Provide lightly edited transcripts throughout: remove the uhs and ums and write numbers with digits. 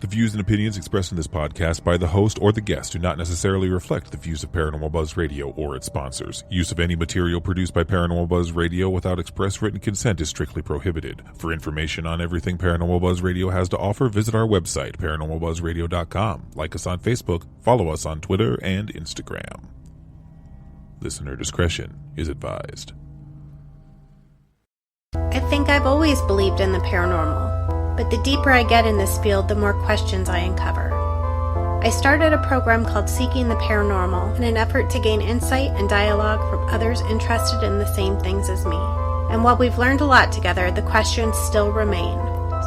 The views and opinions expressed in this podcast by the host or the guest do not necessarily reflect the views of Paranormal Buzz Radio or its sponsors. Use of any material produced by Paranormal Buzz Radio without express written consent is strictly prohibited. For information on everything Paranormal Buzz Radio has to offer, visit our website, paranormalbuzzradio.com. Like us on Facebook, follow us on Twitter and Instagram. Listener discretion is advised. I think I've always believed in the paranormal, but the deeper I get in this field, the more questions I uncover. I started a program called Seeking the Paranormal in an effort to gain insight and dialogue from others interested in the same things as me. And while we've learned a lot together, the questions still remain.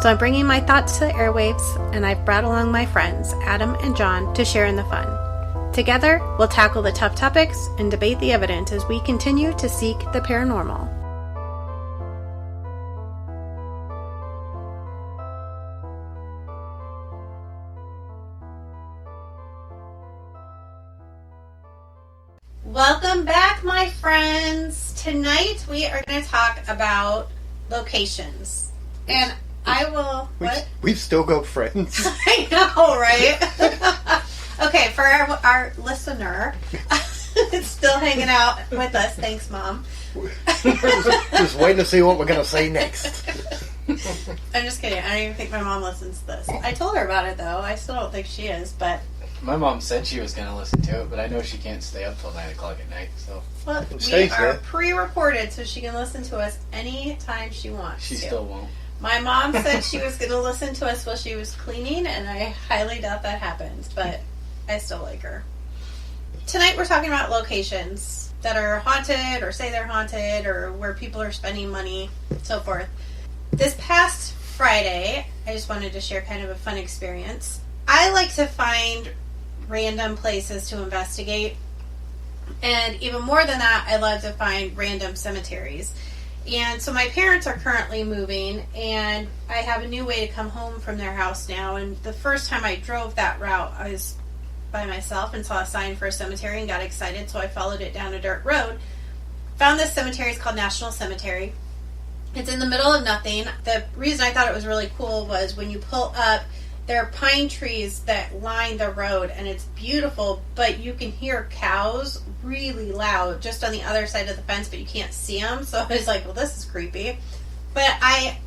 So I'm bringing my thoughts to the airwaves, and I've brought along my friends, Adam and John, to share in the fun. Together, we'll tackle the tough topics and debate the evidence as we continue to seek the paranormal. Welcome back, my friends. Tonight we are going to talk about locations. And I will... What? We've still got friends. I know, right? Okay, for our listener, it's still hanging out with us. Thanks, Mom. Just waiting to see what we're going to say next. I'm just kidding. I don't even think my mom listens to this. I told her about it, though. I still don't think she is, but... My mom said she was going to listen to it, but I know she can't stay up till 9 o'clock at night, so... Well, we are pre-recorded, so she can listen to us anytime she wants She to. still won't. My mom said she was going to listen to us while she was cleaning, and I highly doubt that happened, but I still like her. Tonight we're talking about locations that are haunted, or say they're haunted, or where people are spending money, so forth. This past Friday, I just wanted to share kind of a fun experience. I like to find random places to investigate, and even more than that, I love to find random cemeteries. And so my parents are currently moving, and I have a new way to come home from their house now. And the first time I drove that route, I was by myself and saw a sign for a cemetery and got excited, so I followed it down a dirt road. Found this cemetery. It's called National Cemetery. It's in the middle of nothing. The reason I thought it was really cool was when you pull up, there are pine trees that line the road, and it's beautiful, but you can hear cows really loud just on the other side of the fence, but you can't see them. So I was like, well, this is creepy. But I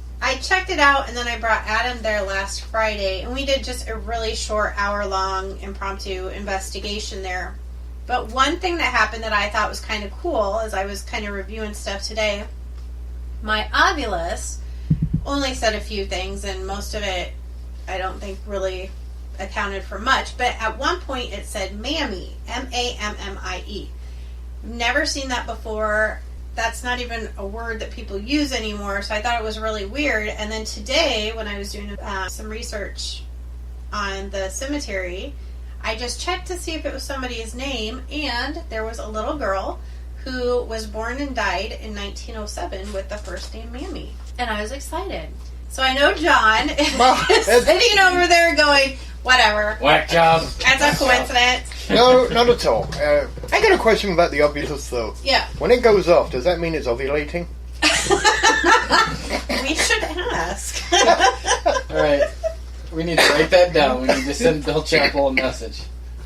checked it out, and then I brought Adam there last Friday, and we did just a really short, hour-long impromptu investigation there. But one thing that happened that I thought was kind of cool, as I was kind of reviewing stuff today, my Ovilus only said a few things, and most of it I don't think really accounted for much, but at one point it said Mammy, M-A-M-M-I-E. Never seen that before. That's not even a word that people use anymore, so I thought it was really weird. And then today, when I was doing some research on the cemetery, I just checked to see if it was somebody's name, and there was a little girl who was born and died in 1907 with the first name Mammy. And I was excited. So I know John is sitting over there going, whatever. Whack job. That's a coincidence. No, not at all. I got a question about the Ovilus, though. Yeah. When it goes off, does that mean it's ovulating? We should ask. Alright. We need to write that down. We need to send Bill Chappell a message.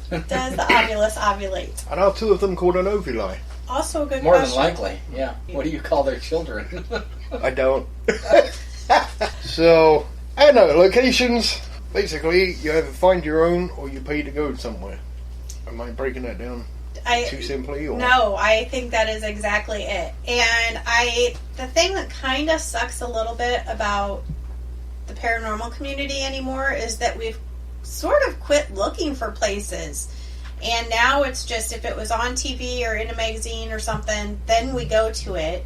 Does the Ovilus ovulate? And are two of them called an ovuli? Also a good More question. than likely, yeah. What do you call their children? I don't. So, I don't know, locations, basically, you either find your own or you pay to go somewhere. Am I breaking that down too simply? Or? No, I think that is exactly it. And the thing that kind of sucks a little bit about the paranormal community anymore is that we've sort of quit looking for places. And now it's just, if it was on TV or in a magazine or something, then we go to it.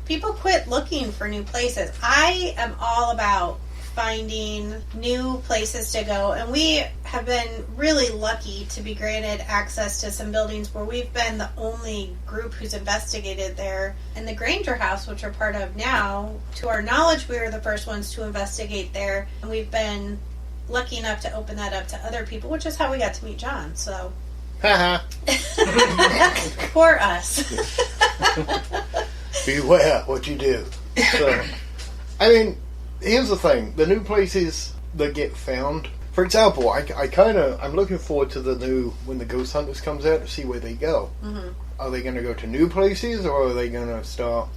People quit looking for new places. I am all about finding new places to go, and we have been really lucky to be granted access to some buildings where we've been the only group who's investigated there. And the Granger House, which we're part of now, to our knowledge, we were the first ones to investigate there, and we've been lucky enough to open that up to other people, which is how we got to meet John. So poor us. Beware what you do. So, I mean, here's the thing. The new places that get found, For example, I'm looking forward to when the Ghost Hunters comes out to see where they go. Mm-hmm. Are they going to go to new places, or are they going to start?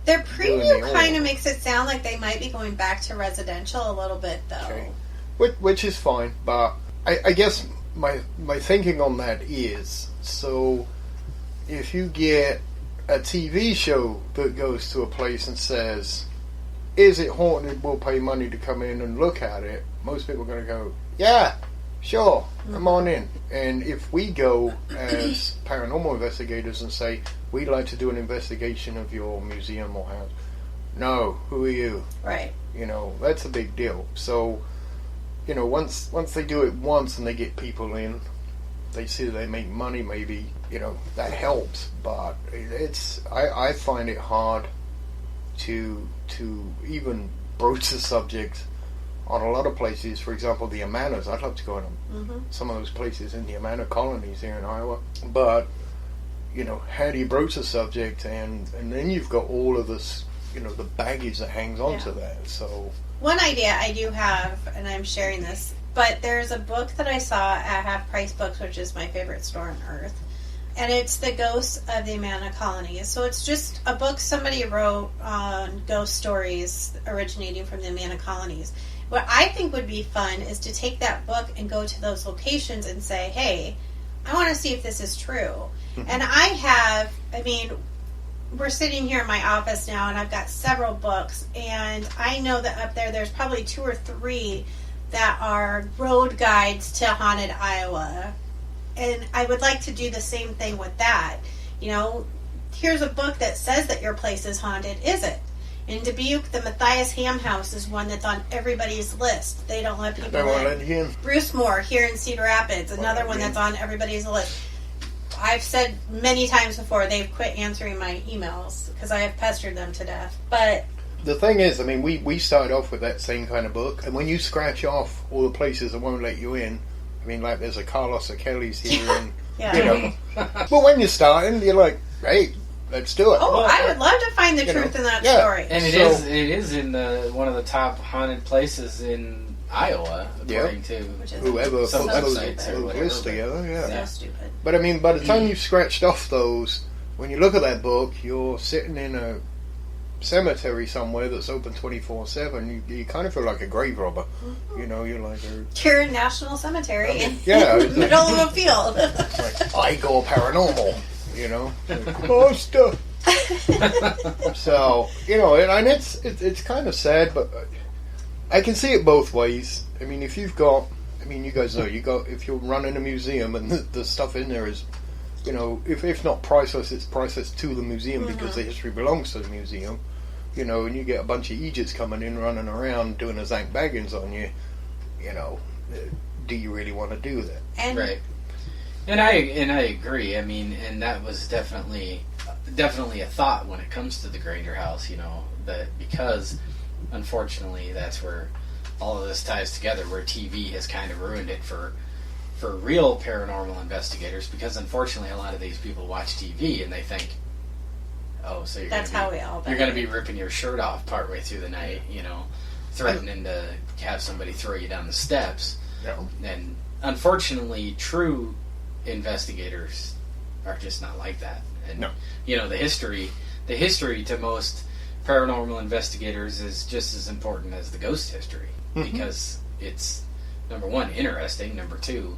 Their preview kind of makes it sound like they might be going back to residential a little bit, though. Okay. Which is fine, but I guess my thinking on that is, so if you get a TV show that goes to a place and says, is it haunted, we'll pay money to come in and look at it, most people are going to go, yeah, sure, come on in. And if we go as paranormal investigators and say, we'd like to do an investigation of your museum or house, no, who are you? Right. That's a big deal. So, once they do it once and they get people in, they see they make money, maybe, that helps. But I find it hard to even broach the subject on a lot of places. For example, the Amanas. I'd love to go on some of those places in the Amana colonies here in Iowa. But, how do you broach the subject? And then you've got all of this, the baggage that hangs on to that. So one idea I do have, and I'm sharing this, but there's a book that I saw at Half Price Books, which is my favorite store on earth. And it's The Ghosts of the Amana Colonies. So it's just a book somebody wrote on ghost stories originating from the Amana Colonies. What I think would be fun is to take that book and go to those locations and say, hey, I want to see if this is true. And we're sitting here in my office now, and I've got several books, and I know that up there's probably 2 or 3 that are road guides to haunted Iowa. And I would like to do the same thing with that. Here's a book that says that your place is haunted. Is it? In Dubuque, the Matthias Ham House is one that's on everybody's list. They don't let people in. Bruce Moore here in Cedar Rapids, another one that's on everybody's list. I've said many times before they've quit answering my emails because I have pestered them to death. But the thing is, we started off with that same kind of book, and when you scratch off all the places that won't let you in, like there's a Carlos Achilles here, and but when you're starting, you're like, hey, let's do it. Oh, I would love to find the truth in that story. And it is in one of the top haunted places in Iowa, according to whoever put those lists together. So stupid. But by the time you've scratched off those, when you look at that book, you're sitting in a cemetery somewhere that's open 24/7. You kind of feel like a grave robber. You're like you're in National Cemetery in the middle of a field. Like, I go paranormal. Monster. So and it's kind of sad, but I can see it both ways. If you've got, you guys know, if you're running a museum and the stuff in there is, if not priceless, it's priceless to the museum because the history belongs to the museum. And you get a bunch of Egypts coming in, running around, doing a Zach Baggins on you. Do you really want to do that? Right. And I agree. And that was definitely a thought when it comes to the Granger House. That because unfortunately that's where all of this ties together, where TV has kind of ruined it for real paranormal investigators, because unfortunately a lot of these people watch TV and they think, oh, so you're going to be ripping your shirt off partway through the night, threatening to have somebody throw you down the steps. No. And unfortunately, true investigators are just not like that. And no. The history to most paranormal investigators is just as important as the ghost history, because it's, number one, interesting, number two,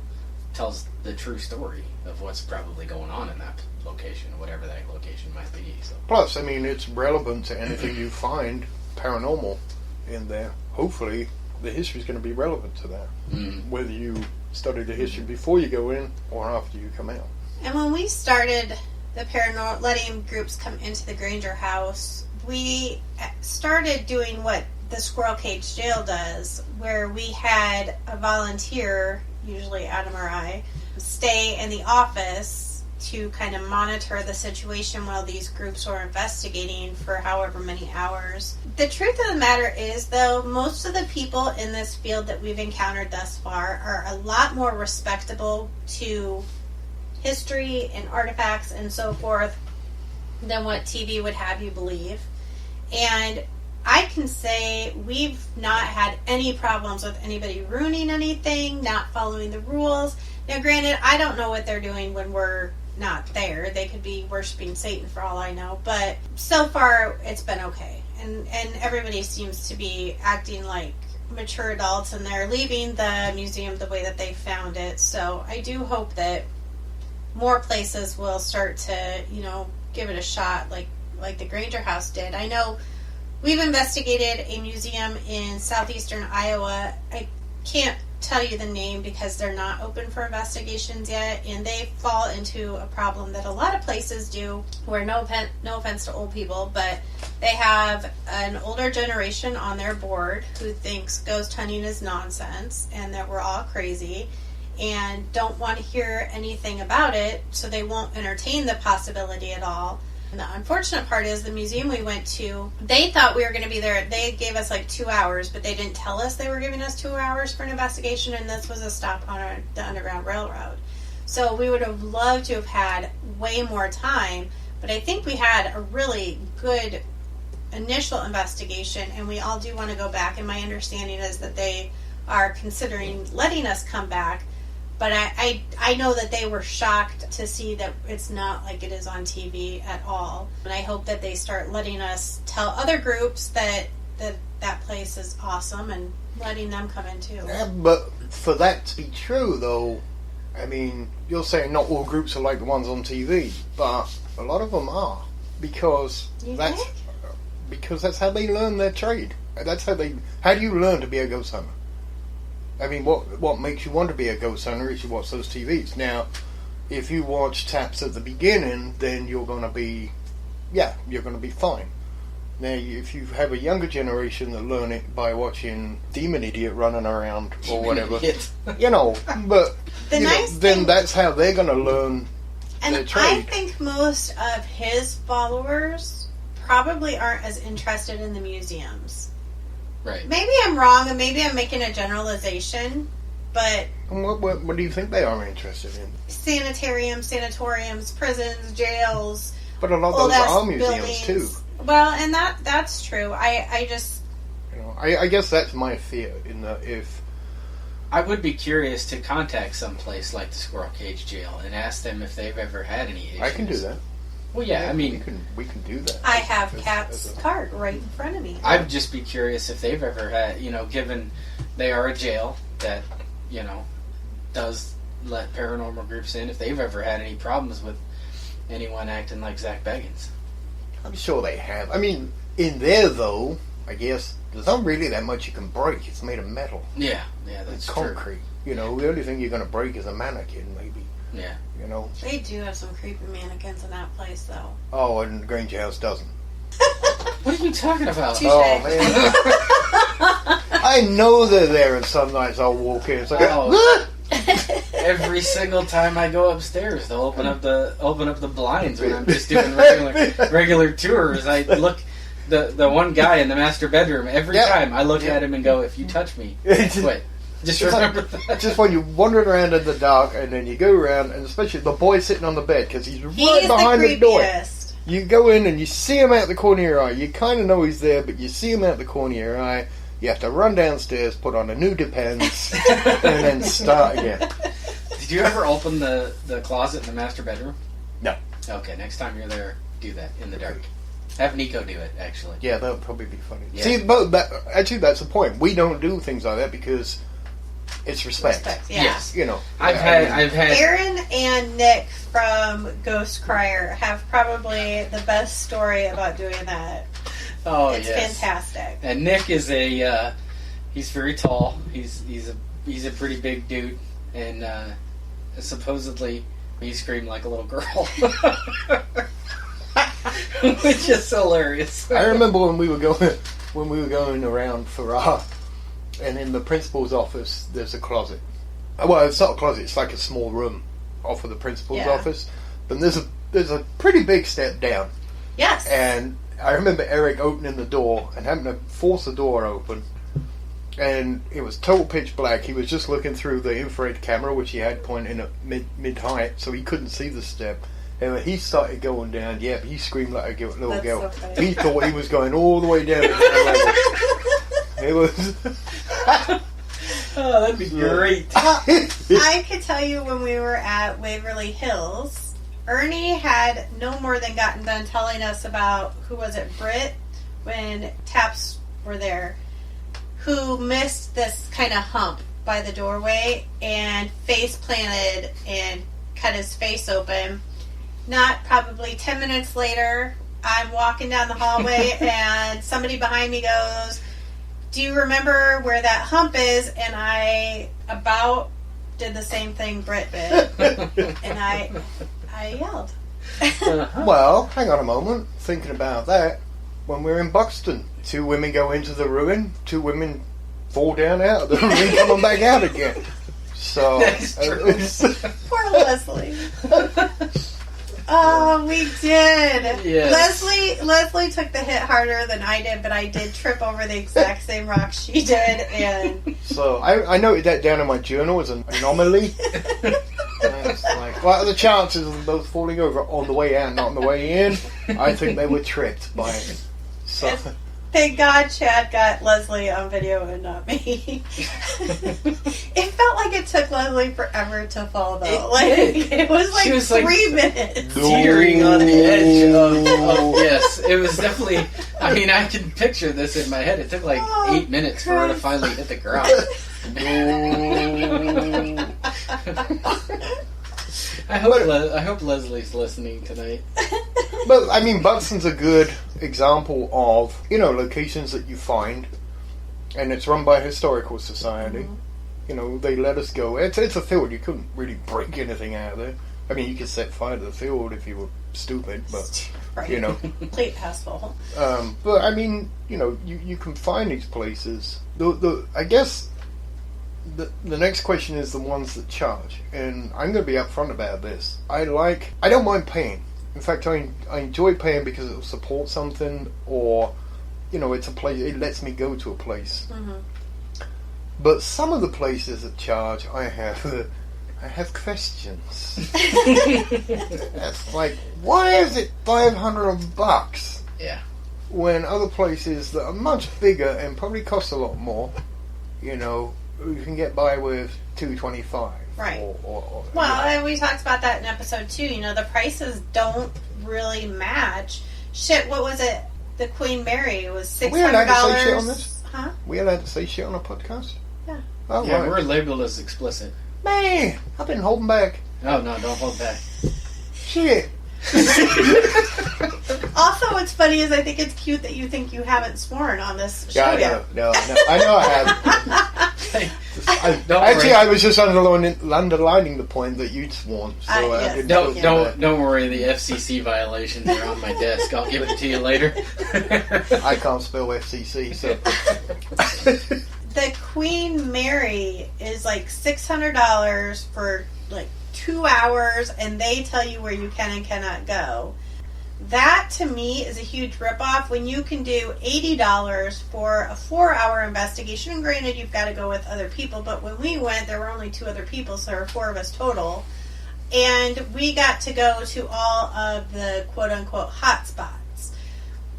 tells the true story of what's probably going on in that location, whatever that location might be. So. Plus, it's relevant to anything you find paranormal in there. Hopefully, the history is going to be relevant to that, whether you study the history before you go in or after you come out. And when we started the paranormal, letting groups come into the Granger House, we started doing what the Squirrel Cage Jail does, where we had a volunteer, usually Adam or I, stay in the office to kind of monitor the situation while these groups were investigating for however many hours. The truth of the matter is, though, most of the people in this field that we've encountered thus far are a lot more respectable to history and artifacts and so forth than what TV would have you believe. And I can say we've not had any problems with anybody ruining anything, not following the rules. Now, granted, I don't know what they're doing when we're not there. They could be worshiping Satan for all I know. But so far, it's been okay. And everybody seems to be acting like mature adults, and they're leaving the museum the way that they found it. So I do hope that more places will start to, give it a shot like the Granger House did. I know we've investigated a museum in southeastern Iowa. I can't tell you the name because they're not open for investigations yet, and they fall into a problem that a lot of places do, where no offense to old people, but they have an older generation on their board who thinks ghost hunting is nonsense and that we're all crazy and don't want to hear anything about it, so they won't entertain the possibility at all. And the unfortunate part is the museum we went to, they thought we were going to be there. They gave us 2 hours, but they didn't tell us they were giving us 2 hours for an investigation, and this was a stop on the Underground Railroad. So we would have loved to have had way more time, but I think we had a really good initial investigation, and we all do want to go back, and my understanding is that they are considering letting us come back. But I know that they were shocked to see that it's not like it is on TV at all. And I hope that they start letting us tell other groups that place is awesome and letting them come in too. Yeah, but for that to be true, though, I mean, you're saying not all groups are like the ones on TV, but a lot of them are. Because that's how they learn their trade. How do you learn to be a ghost hunter? I mean, what makes you want to be a ghost hunter is you watch those TVs. Now, if you watch Taps at the beginning, then you're going to be fine. Now, if you have a younger generation that learn it by watching Demon Idiot running around or whatever, but then that's how they're going to learn their trade. And I think most of his followers probably aren't as interested in the museums. Right. Maybe I'm wrong, and maybe I'm making a generalization, but... What do you think they are interested in? Sanatoriums, prisons, jails... But a lot of those are museums, too. Well, and that's true. I just... I guess that's my fear, in that if... I would be curious to contact some place like the Squirrel Cage Jail and ask them if they've ever had any issues. I can do that. Well, yeah, I mean... We can do that. I have Kat's card right in front of me. I'd just be curious if they've ever had, given they are a jail that, does let paranormal groups in, if they've ever had any problems with anyone acting like Zach Baggins. I'm sure they have. I mean, in there, though, I guess, there's not really that much you can break. It's made of metal. Yeah, that's concrete. True. The only thing you're going to break is a mannequin, maybe. Yeah. They do have some creepy mannequins in that place, though. Oh, and Granger House doesn't. What are you talking about? Touché. Oh, man. I know they're there, and some nights I'll walk in. It's like, every single time I go upstairs, they'll open up the blinds when I'm just doing regular tours. I look the one guy in the master bedroom every time. I look at him and go, "If you touch me, quit." Just remember that. Just when you're wandering around in the dark, and then you go around, and especially the boy sitting on the bed, because he's right behind the door. You go in and you see him out the corner of your eye. You kind of know he's there, but you see him out the corner of your eye. You have to run downstairs, put on a new Depends, and then start again. Did you ever open the closet in the master bedroom? No. Okay, next time you're there, do that in the dark. Have Nico do it, actually. Yeah, that would probably be funny. Yeah. See, but that's the point. We don't do things like that because it's respect. Yeah. Yes. I've had Aaron and Nick from Ghost Crier have probably the best story about doing that. Oh, it's fantastic. And Nick is he's very tall. He's a pretty big dude, and supposedly he screamed like a little girl, which is hilarious. I remember when we were going around for and in the principal's office there's a closet. Well, it's not a closet; it's like a small room off of the principal's office. But there's a pretty big step down. Yes. And I remember Eric opening the door and having to force the door open, and it was total pitch black. He was just looking through the infrared camera, which he had pointing at mid height, so he couldn't see the step. And when he started going down, yeah, he screamed like a little That's girl. so funny. He thought he was going all the way down. It was. Oh, that'd be great. I could tell you when we were at Waverly Hills, Ernie had no more than gotten done telling us about, who was it, Britt, when Taps were there, who missed this kind of hump by the doorway and face planted and cut his face open. Not probably 10 minutes later, I'm walking down the hallway and somebody behind me goes, "Do you remember where that hump is?" And I about did the same thing Britt did. And I yelled. Uh-huh. Well, hang on a moment. Thinking about that, when we were in Buxton, 2 women go into the ruin, 2 women fall down out of the ruin, coming back out again. So That's true. Poor Leslie. Oh, we did. Yes. Leslie took the hit harder than I did, but I did trip over the exact same rock she did, and So I noted that down in my journal as an anomaly. It's like, what are the chances of them both falling over on the way out, not on the way in? I think they were tripped by it. So thank God Chad got Leslie on video and not me. It felt like it took Leslie forever to fall, though. It was like She was 3 minutes. Teetering on the edge of yes. It was definitely. I mean, I can picture this in my head. It took like 8 minutes for her to finally hit the ground. I hope Leslie's listening tonight. But I mean, Buxton's a good example of, locations that you find, and it's run by a historical society. Mm-hmm. They let us go. It's a field. You couldn't really break anything out of there. I mean, you could set fire to the field if you were stupid, but Right. Complete asshole. But I mean, you can find these places. I guess the next question is the ones that charge, and I'm going to be upfront about this. I don't mind paying. In fact, I enjoy paying because it will support something, or it's a place. It lets me go to a place. Mm-hmm. But some of the places that charge, I have questions. It's like, why is it $500? Yeah. When other places that are much bigger and probably cost a lot more, you can get by with $225. Right. Or Well, and we talked about that in episode 2. The prices don't really match. Shit, what was it? The Queen Mary was $600. Are we allowed to say shit on this? Huh? We allowed to say shit on a podcast? Yeah. Oh, Yeah, right. we're labeled as explicit. Man, I've been holding back. Oh no, don't hold back. Shit. Also, what's funny is I think it's cute that you think you haven't sworn on this show Yeah, yet. no, I know I have. Don't Actually, worry. I was just underlining the point that you'd sworn. So yes. didn't Don't go don't there. don't worry. The FCC violations are on my desk. I'll give it to you later. I can't spell FCC, so. The Queen Mary is like $600 for like 2 hours, and they tell you where you can and cannot go. That to me is a huge ripoff when you can do $80 for a 4-hour investigation. And granted, you've got to go with other people, but when we went, there were only 2 other people, so there were 4 of us total. And we got to go to all of the quote-unquote hot spots.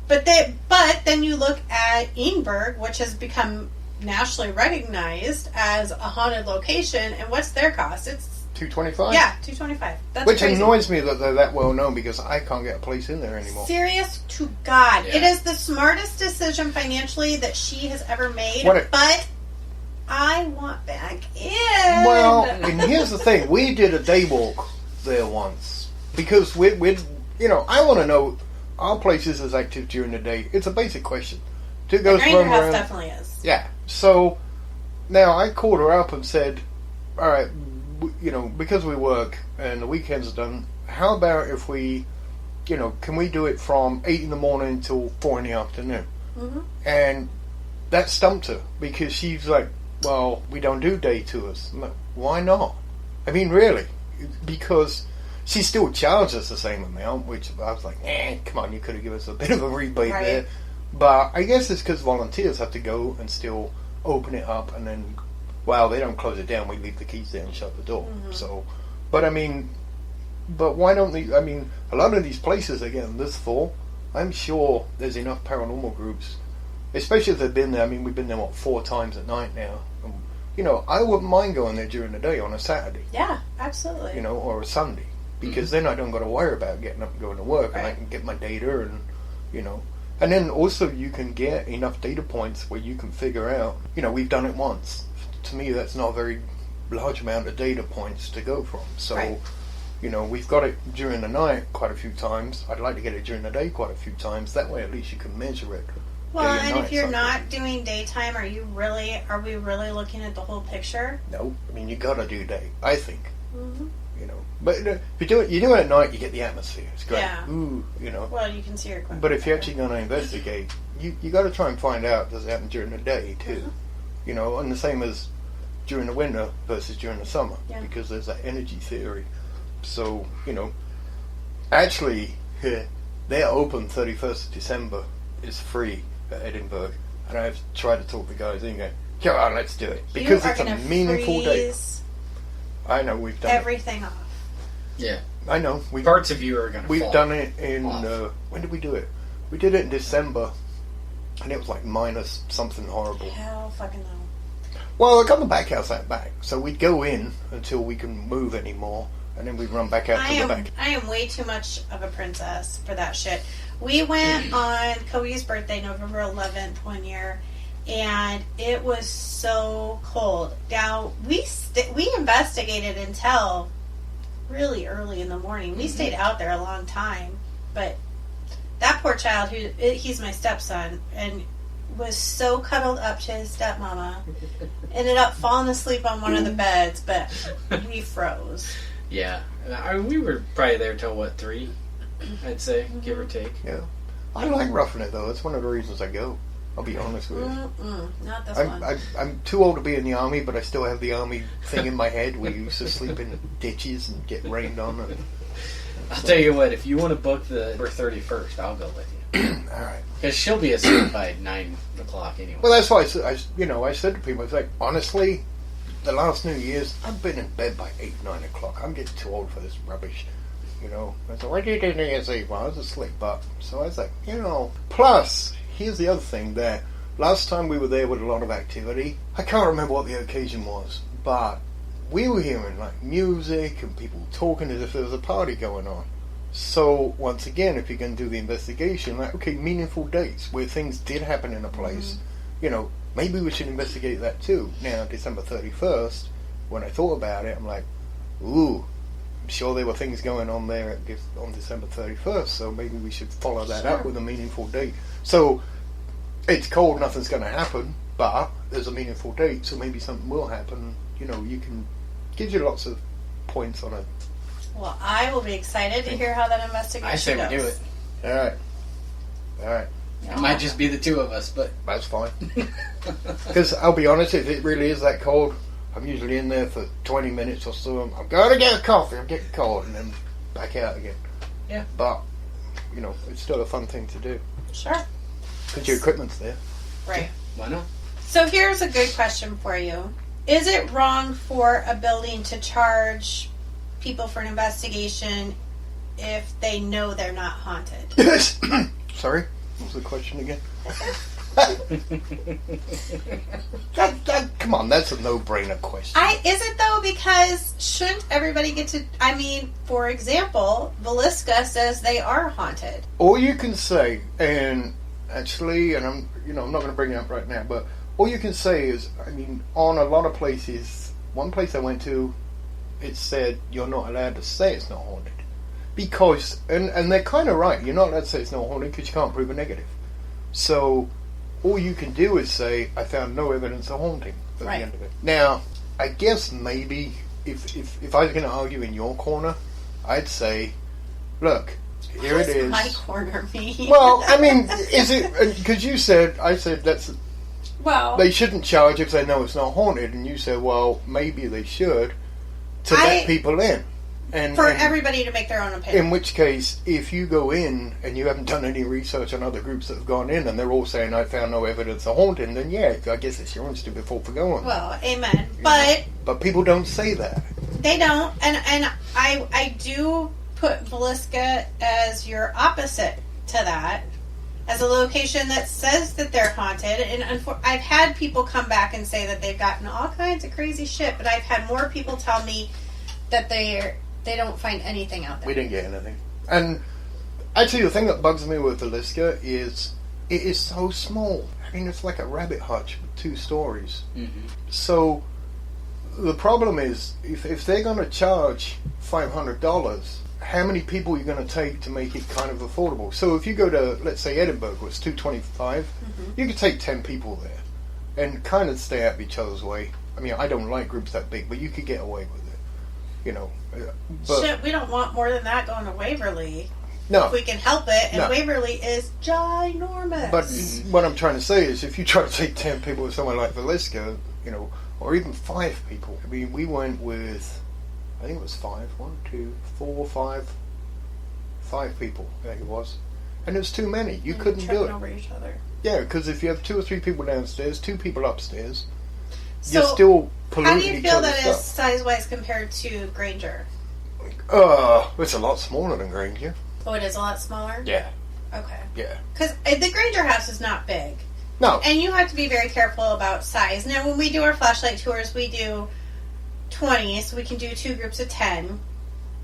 But then you look at Edinburgh, which has become nationally recognized as a haunted location, and what's their cost? It's $225? yeah, $225. That's Which crazy. annoys me that they're that well known because I can't get a place in there anymore. Serious to God. Yeah. It is the smartest decision financially that she has ever made, What a- but I want back in. Well, and here's the thing. We did a day walk there once because I want to know, are places as active during the day? It's a basic question. the Goes Granger roam House around. definitely is. Yeah. So now I called her up and said, all right, because we work and the weekends are done, how about if we, can we do it from 8 in the morning till 4 in the afternoon? Mm-hmm. And that stumped her because she's like, well, we don't do day tours. I'm like, why not? I mean, really? Because she still charged us the same amount, which I was like, come on, you could have given us a bit of a rebate Right. there. But I guess it's because volunteers have to go and still open it up, and then, well, they don't close it down. We leave the keys there and shut the door. Mm-hmm. So, but I mean, But why don't they? I mean, a lot of these places again this fall, I'm sure there's enough paranormal groups, especially if they've been there. I mean, we've been there 4 times at night now. You know, I wouldn't mind going there during the day on a Saturday. Yeah, absolutely. You know, or a Sunday, because then I don't got to worry about getting up and going to work, and I can get my data, and you know, and then also you can get enough data points where you can figure out. You know, we've done it once. To me, that's not a very large amount of data points to go from. So, you know, we've got it during the night quite a few times. I'd like to get it during the day quite a few times. That way, at least you can measure it. Well, and if you're not doing daytime, are we really looking at the whole picture? No, I mean you gotta do day. I think. Mm-hmm. You know, but if you do it at night, you get the atmosphere. It's great. Yeah. Ooh, you know. Well, you can see your equipment. But if you're actually gonna investigate, you got to try and find out does it happen during the day too. Mm-hmm. You know, and the same as during the winter versus during the summer, because there's that energy theory. So you know, actually, they're open 31st of December. It's free at Edinburgh, and I've tried to talk the guys in going, come on, let's do it, because it's a meaningful day. I know we've done everything off. Yeah, I know parts of you are going to. We've done it in when did we do it? We did it in December, and it was like minus something horrible. Hell, fucking no. Well, I got the back house out back, so we'd go in until we can move anymore, and then we'd run back out to the back. I am way too much of a princess for that shit. We went on Kobe's birthday, November 11th, one year, and it was so cold. Now, we investigated until really early in the morning. We stayed out there a long time, but that poor child, he's my stepson, and was so cuddled up to his stepmama, ended up falling asleep on one of the beds, but we froze. Yeah. We were probably there till, what, 3? I'd say, give or take. Yeah. I like roughing it, though. That's one of the reasons I go. I'll be honest with you. Not this one. I'm too old to be in the army, but I still have the army thing in my head. We used to sleep in ditches and get rained on. And I'll tell you what, if you want to book the 31st, I'll go with you. All right. Because she'll be asleep by 9 o'clock anyway. Well, that's why I said to people, I was like, honestly, the last New Year's, I've been in bed by 8, 9 o'clock. I'm getting too old for this rubbish. You know, I said, what did you do New Year's Eve? Well, I was asleep, so I was like, you know. Plus, here's the other thing that last time we were there with a lot of activity, I can't remember what the occasion was, but we were hearing like music and people talking as if there was a party going on. So, once again, if you're going to do the investigation, like, okay, meaningful dates where things did happen in a place, you know, maybe we should investigate that too. Now, December 31st, when I thought about it, I'm like, ooh, I'm sure there were things going on there on December 31st, so maybe we should follow that up with a meaningful date. So, it's cold, nothing's going to happen, but there's a meaningful date, so maybe something will happen. You know, gives you lots of points on it. Well, I will be excited to hear how that investigation goes. I say we do it. All right. It might just be the two of us, but that's fine. Because I'll be honest, if it really is that cold, I'm usually in there for 20 minutes or so. I'm going to get a coffee, I'm getting cold, and then back out again. Yeah. But, you know, it's still a fun thing to do. Sure. Because your equipment's there. Right. Why not? So here's a good question for you. Is it wrong for a building to charge people for an investigation if they know they're not haunted? Sorry? What was the question again? Come on, that's a no-brainer question. Is it though? Because shouldn't everybody get to? I mean, for example, Velisca says they are haunted. All you can say, and actually, and I'm not going to bring it up right now, but all you can say is, I mean, on a lot of places, one place I went to, it said you're not allowed to say it's not haunted. Because, and they're kind of right, you're not allowed to say it's not haunted because you can't prove a negative. So, all you can do is say, I found no evidence of haunting at the end of it. Now, I guess maybe, if I was going to argue in your corner, I'd say, look, here it is. My corner, me. Well, I mean, is it, because I said that's, well, they shouldn't charge if they know it's not haunted, and you said, well, maybe they should, to let people in. And everybody to make their own opinion. In which case, if you go in and you haven't done any research on other groups that have gone in and they're all saying, I found no evidence of haunting, then yeah, I guess it's your own stupid fault for going. Well, amen. But people don't say that. They don't, and I do put Villisca as your opposite to that, as a location that says that they're haunted. And I've had people come back and say that they've gotten all kinds of crazy shit, but I've had more people tell me that they don't find anything out there. We didn't get anything. And actually, the thing that bugs me with Villisca is it is so small. I mean, it's like a rabbit hutch with 2 stories. Mm-hmm. So the problem is, if they're going to charge $500, how many people are you going to take to make it kind of affordable? So if you go to, let's say, Edinburgh, where it's $225, you could take 10 people there and kind of stay out of each other's way. I mean, I don't like groups that big, but you could get away with it, you know. But shit, we don't want more than that going to Waverly. no, If we can help it, and No. Waverly is ginormous. but what I'm trying to say is, if you try to take 10 people with somewhere like Villisca, you know, or even 5 people. I mean, we went with, I think it was 5. 1, 2, 4, 5. 5 people, I think it was. And it was too many. You couldn't do tripping it. over each other. Yeah, because if you have 2 or 3 people downstairs, 2 people upstairs, So, you're still how polluting do you each feel other's that is stuff. size-wise compared to Granger? It's a lot smaller than Granger. Oh, it is a lot smaller? Yeah, Okay. yeah. Because the Granger house is not big. No, And you have to be very careful about size. Now, when we do our flashlight tours, we do 20, so we can do 2 groups of 10.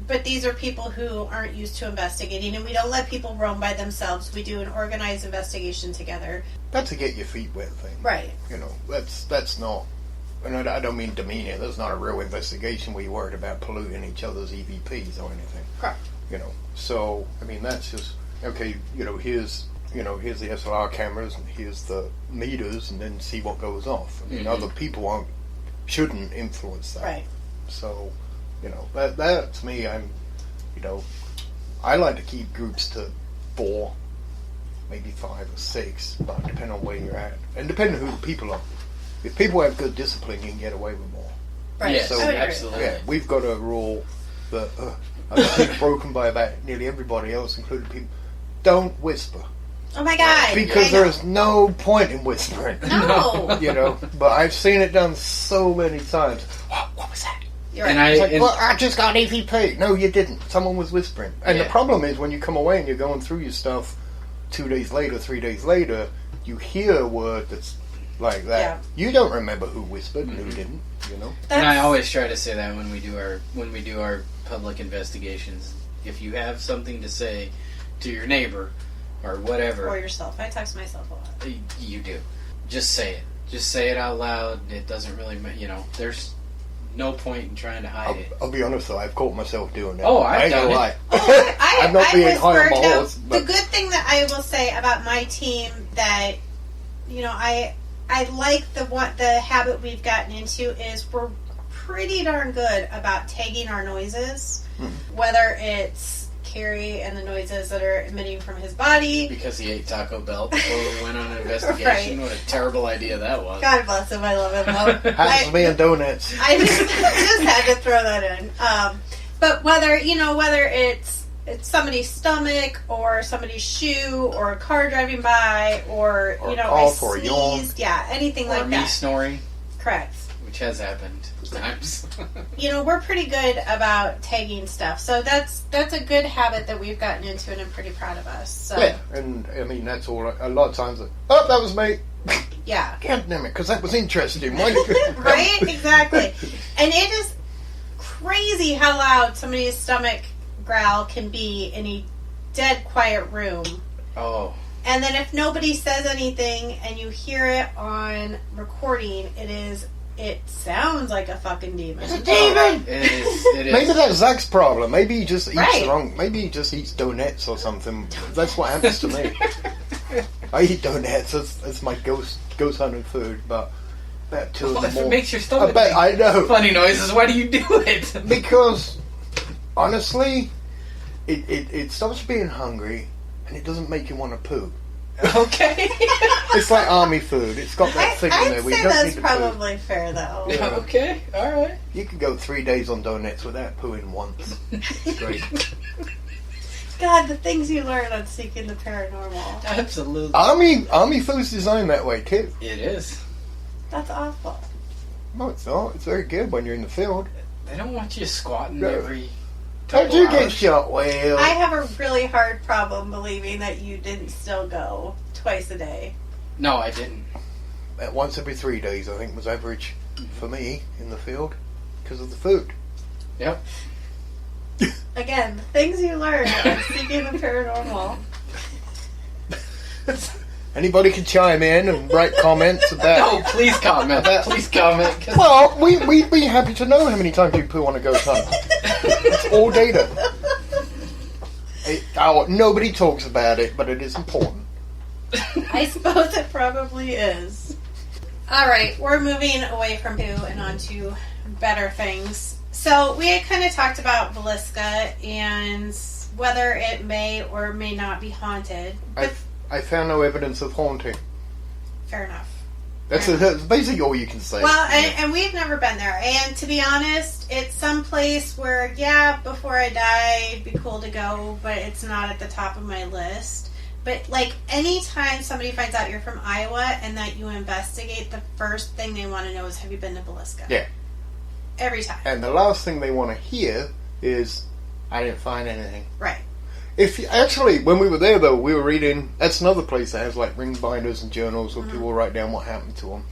But these are people who aren't used to investigating, and we don't let people roam by themselves. We do an organized investigation together. that's a get your feet wet thing. Right. You know, that's not, and I don't mean demean it, that's not a real investigation where you're worried about polluting each other's EVPs or anything. Correct. You know, so, I mean, that's just, okay, here's the SLR cameras, and here's the meters, and then see what goes off. I mean, other people shouldn't influence that. Right. So, that to me, I like to keep groups to 4, maybe 5 or 6, but depending on where you're at, and depending on who the people are. If people have good discipline, you can get away with more. Right. Yes, I would agree. absolutely. Yeah, we've got a rule that I've seen broken by about nearly everybody else, including people. Don't whisper. Oh my God. Because I know. there's no point in whispering. No. But I've seen it done so many times. What was that? You're right. And It's like, well, I just got an EVP. No, you didn't. Someone was whispering. And the Yeah. problem is when you come away and you're going through your stuff 2 days later, 3 days later, you hear a word that's like that. Yeah. You don't remember who whispered and who didn't, And I always try to say that when we do our public investigations. If you have something to say to your neighbor or whatever, Or yourself. I text myself a lot. you do. Just say it. Just say it out loud. It doesn't really, there's no point in trying to hide it. I'll be honest though, I've caught myself doing that. Oh, I I've ain't gonna done it. lie. Oh, I'm not being high on my whispered. Now, horse. the But good thing that I will say about my team that, I like the habit we've gotten into is we're pretty darn good about tagging our noises, whether it's Carrie and the noises that are emitting from his body. Because he ate Taco Bell before we went on an investigation. Right. What a terrible idea that was. God bless him. I love him. Though. happens to me and donuts. I just had to throw that in. But whether it's somebody's stomach or somebody's shoe or a car driving by or Or a I cough or a yawn. sneezed, anything Or like me that. snoring, Correct. which has happened times. We're pretty good about tagging stuff, so that's a good habit that we've gotten into, and I'm pretty proud of us. So Yeah, and I mean that's all. A lot of times, that was me. yeah. God damn it, because that was interesting. Why did you- Right? Exactly. And it is crazy how loud somebody's stomach growl can be in a dead quiet room. Oh, And then if nobody says anything and you hear it on recording, it sounds like a fucking demon. It's a demon. it is. Maybe that's Zach's problem. Maybe he just eats Right. the wrong. Maybe he just eats donuts or something. That's what happens to me. I eat donuts. That's my ghost hunting food. But about 2 in Well, the if it morning. makes your stomach I know. funny noises, why do you do it? Because honestly, it stops being hungry and it doesn't make you want to poo. Okay. It's like army food. It's got that thing in I'd there where say you don't need that's to poo. probably fair, though. Yeah. Okay. All right. You could go 3 days on donuts without pooing once. Great. God, the things you learn on Seeking the Paranormal. Absolutely. Army food's designed that way too. It is. That's awful. No, it's not. It's very good when you're in the field. They don't want you squatting No. every Don't couple you get hours. shot? Well, I have a really hard problem believing that you didn't still go twice a day. No, I didn't. once every 3 days, I think, was average for me in the field because of the food. Yep. Again, things you learn on Speaking of Paranormal. Anybody can chime in and write comments No, about. please comment. Please comment. 'Cause Well, we'd be happy to know how many times you poo on a ghost hunt. It's all data. Nobody talks about it, but it is important. I suppose it probably is. Alright, we're moving away from poo and on to better things. So, we had kind of talked about Villisca and whether it may or may not be haunted. But I found no evidence of haunting. fair enough. That's basically all you can say. Well, and we've never been there. And to be honest, it's some place where, yeah, before I die, it'd be cool to go, but it's not at the top of my list. But, like, anytime somebody finds out you're from Iowa and that you investigate, the first thing they want to know is, have you been to Villisca? Yeah. Every time. And the last thing they want to hear is, I didn't find anything. Right. Actually, when we were there, though, we were reading. That's another place that has like ring binders and journals where people write down what happened to them.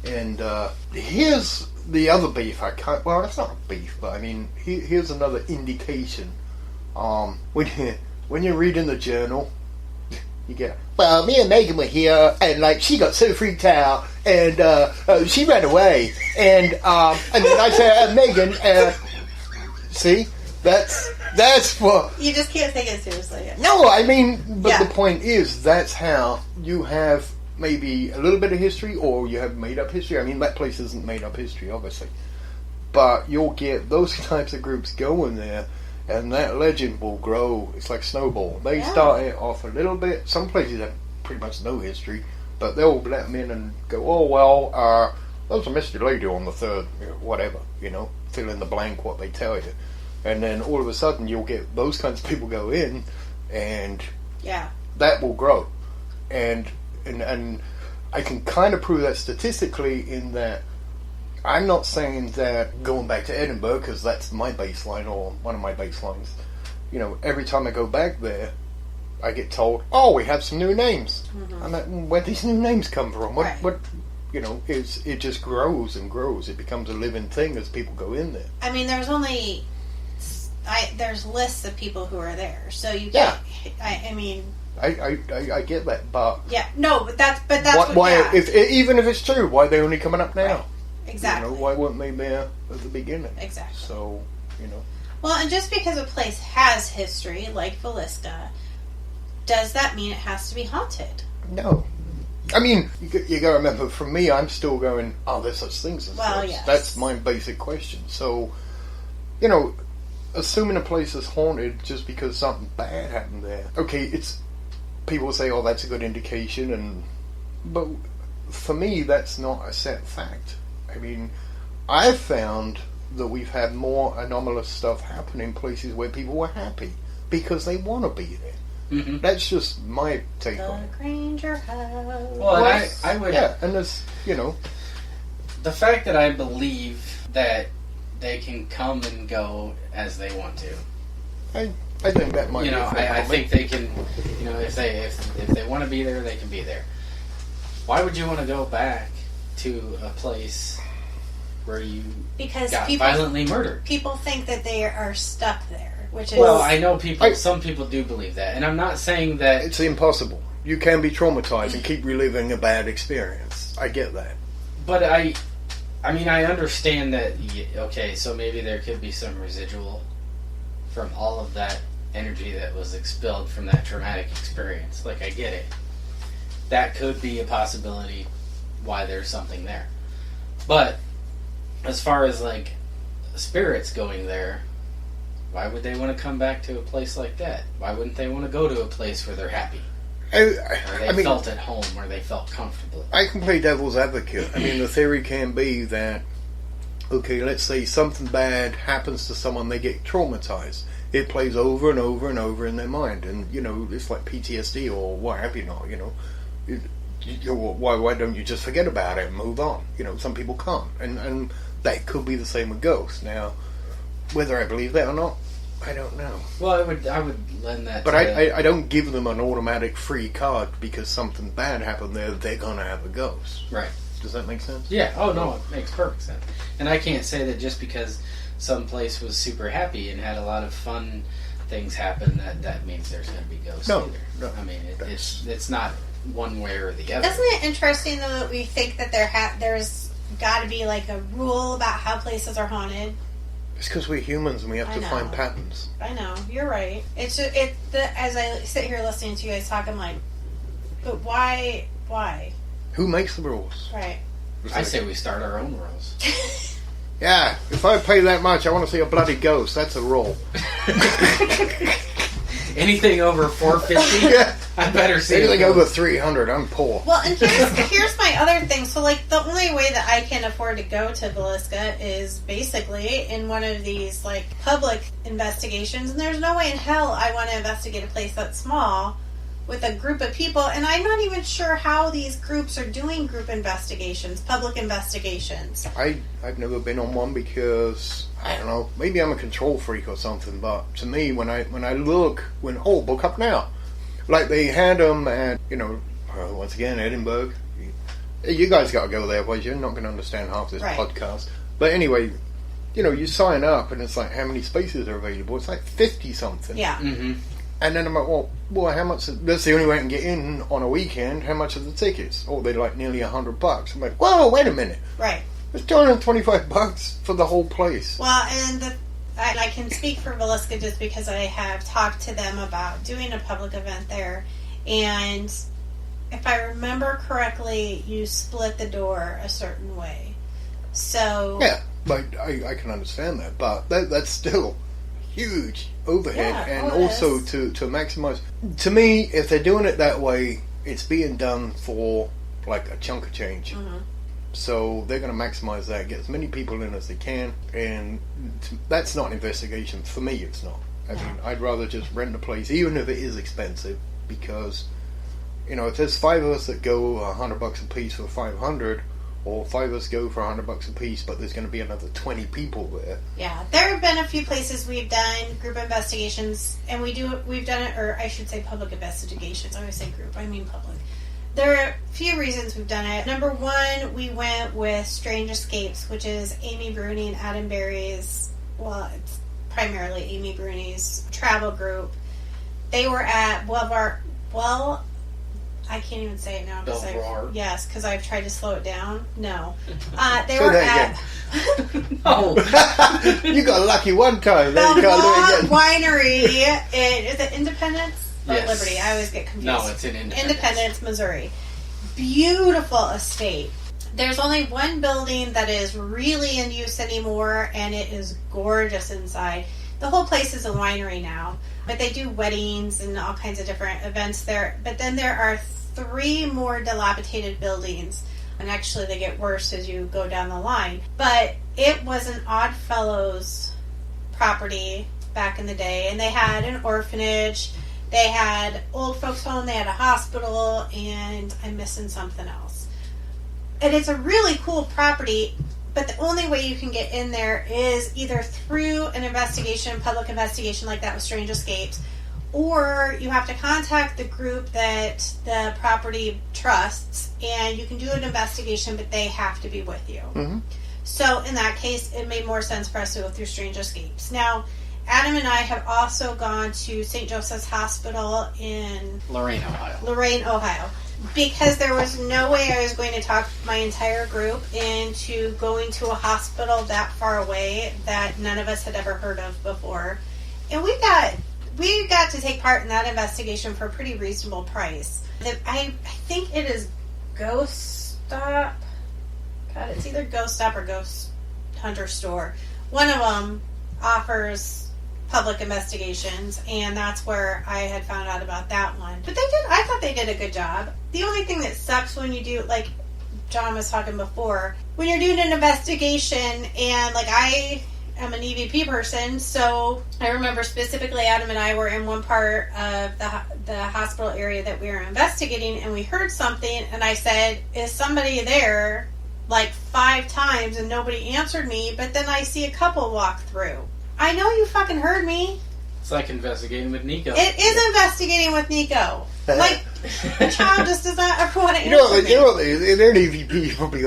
And here's the other beef. Well, it's not a beef, but I mean, here's another indication. When you're reading the journal, you get, well, me and Megan were here, and like she got so freaked out, and she ran away, and then I said, Megan, see. That's what... You just can't take it seriously. No, I mean, but Yeah. the point is, that's how you have maybe a little bit of history, or you have made-up history. I mean, that place isn't made-up history, obviously. But you'll get those types of groups going there, and that legend will grow. It's like snowball. They start it off a little bit. Some places have pretty much no history, but they'll let them in and go, oh, well, there's a mystery lady on the third, whatever, fill in the blank what they tell you. And then all of a sudden you'll get those kinds of people go in, and that will grow. And I can kind of prove that statistically in that I'm not saying that going back to Edinburgh, because that's my baseline or one of my baselines, every time I go back there, I get told, oh, we have some new names. Mm-hmm. I'm like, where'd these new names come from? What it just grows and grows. It becomes a living thing as people go in there. I mean, there's lists of people who are there, so you Yeah. I mean, I get that, but yeah, no, but that's why even if it's true, why are they only coming up now? Right. Exactly. Why weren't they there at the beginning? Exactly. So, Well, and just because a place has history, like Villisca, does that mean it has to be haunted? No. I mean, you got to remember, for me, I'm still going, oh, there's such things as well, this. yes. That's my basic question. So, assuming a place is haunted just because something bad happened there. Okay, people say, oh, that's a good indication, but for me, that's not a set fact. I mean, I've found that we've had more anomalous stuff happen in places where people were happy because they want to be there. Mm-hmm. That's just my take on it. The Granger House. Well, and I would... Yeah, and there's, The fact that I believe that they can come and go as they want to. I think that might be I think they can, if they want to be there, they can be there. Why would you want to go back to a place where you got violently murdered? People think that they are stuck there, which is... Well, I know some people do believe that, and I'm not saying that... It's impossible. You can be traumatized and keep reliving a bad experience. I get that. But I understand that, okay, so maybe there could be some residual from all of that energy that was expelled from that traumatic experience. Like, I get it. That could be a possibility why there's something there. But as far as, like, spirits going there, why would they want to come back to a place like that? Why wouldn't they want to go to a place where they're happy? Where they felt at home, where they felt comfortable. I can play devil's advocate. I mean, the theory can be that, okay, let's say something bad happens to someone, they get traumatized. It plays over and over and over in their mind. And, it's like PTSD or what have you not, why don't you just forget about it and move on? Some people can't. And that could be the same with ghosts. Now, Whether I believe that or not, I don't know. Well, I would lend that. But to I don't give them an automatic free card because something bad happened there. They're gonna have a ghost. Right. Does that make sense? Yeah. Oh no, it makes perfect sense. And I can't say that just because some place was super happy and had a lot of fun things happen that means there's going to be ghosts No, either. no. I mean, it's not one way or the other. Isn't it interesting though that we think that there's got to be like a rule about how places are haunted? It's because we're humans and we have I to know. find patterns. I know, you're right. It's just, as I sit here listening to you guys talk, I'm like, but why? Who makes the rules? Right. It's I like, say we start our own rules. yeah, if I pay that much, I want to see a bloody ghost. That's a rule. Anything over $450, Yeah. I better see. Anything it. over 300, I'm poor. Well, and here's my other thing. So, like, the only way that I can afford to go to Villisca is basically in one of these, like, public investigations. And there's no way in hell I want to investigate a place that's small with a group of people. And I'm not even sure how these groups are doing group investigations, public investigations. I've never been on one because, I don't know, maybe I'm a control freak or something, but to me, when I look, book up now. Like they had them at, once again, Edinburgh. You guys got to go there, boys. You're not going to understand half this Right. podcast. But anyway, you sign up and it's like, how many spaces are available? It's like 50 something. Yeah. Mm-hmm. And then I'm like, well, how much? That's the only way I can get in on a weekend. How much are the tickets? Oh, they're like nearly $100. I'm like, whoa, wait a minute. Right. It's $225 for the whole place. Well, and I can speak for Villisca just because I have talked to them about doing a public event there. And if I remember correctly, you split the door a certain way. So... Yeah, like, I can understand that. But that's still huge overhead. Yeah, and it also is. to maximize... To me, if they're doing it that way, it's being done for, like, a chunk of change. Mm-hmm. So they're going to maximize that, get as many people in as they can, and that's not an investigation. For me, it's not. I mean, I'd rather just rent a place, even if it is expensive, because, if there's 5 of us that go $100 a piece for 500, or 5 of us go for $100 a piece, but there's going to be another 20 people there. Yeah, there have been a few places we've done group investigations, and we've done it, or I should say public investigations. I always say group, I mean public. There are a few reasons we've done it. Number one, we went with Strange Escapes, which is Amy Bruni and Adam Berry's, well, it's primarily Amy Bruni's travel group. They were at I can't even say it now. Yes, because I've tried to slow it down. No. They Say were that at... No. You got lucky one time, then you can't do it again. Winery. Is it Independence? Or Yes. Liberty? I always get confused. No, it's in Independence, Missouri. Beautiful estate. There's only one building that is really in use anymore, and it is gorgeous inside. The whole place is a winery now, but they do weddings and all kinds of different events there. But then there are 3 more dilapidated buildings, and actually they get worse as you go down the line. But it was an Oddfellows property back in the day, and they had an orphanage. They had old folks home, they had a hospital, and I'm missing something else. And it's a really cool property, but the only way you can get in there is either through an investigation, public investigation like that with Strange Escapes, or you have to contact the group that the property trusts, and you can do an investigation, but they have to be with you. Mm-hmm. So in that case, it made more sense for us to go through Strange Escapes. Now, Adam and I have also gone to St. Joseph's Hospital in Lorain, Ohio. Because there was no way I was going to talk my entire group into going to a hospital that far away that none of us had ever heard of before. And we got to take part in that investigation for a pretty reasonable price. I think it is Ghost Stop. God, it's either Ghost Stop or Ghost Hunter Store. One of them offers public investigations, and that's where I had found out about that one. But I thought they did a good job. The only thing that sucks when you do, like John was talking before, when you're doing an investigation, and like I am an EVP person, so I remember specifically Adam and I were in one part of the hospital area that we were investigating, and we heard something, and I said, is somebody there? Like 5 times, and nobody answered me, but then I see a couple walk through. I know you fucking heard me. It's like investigating with Nico. It is investigating with Nico. Like, the child just does not ever want to answer me. You know, they're EVP probably.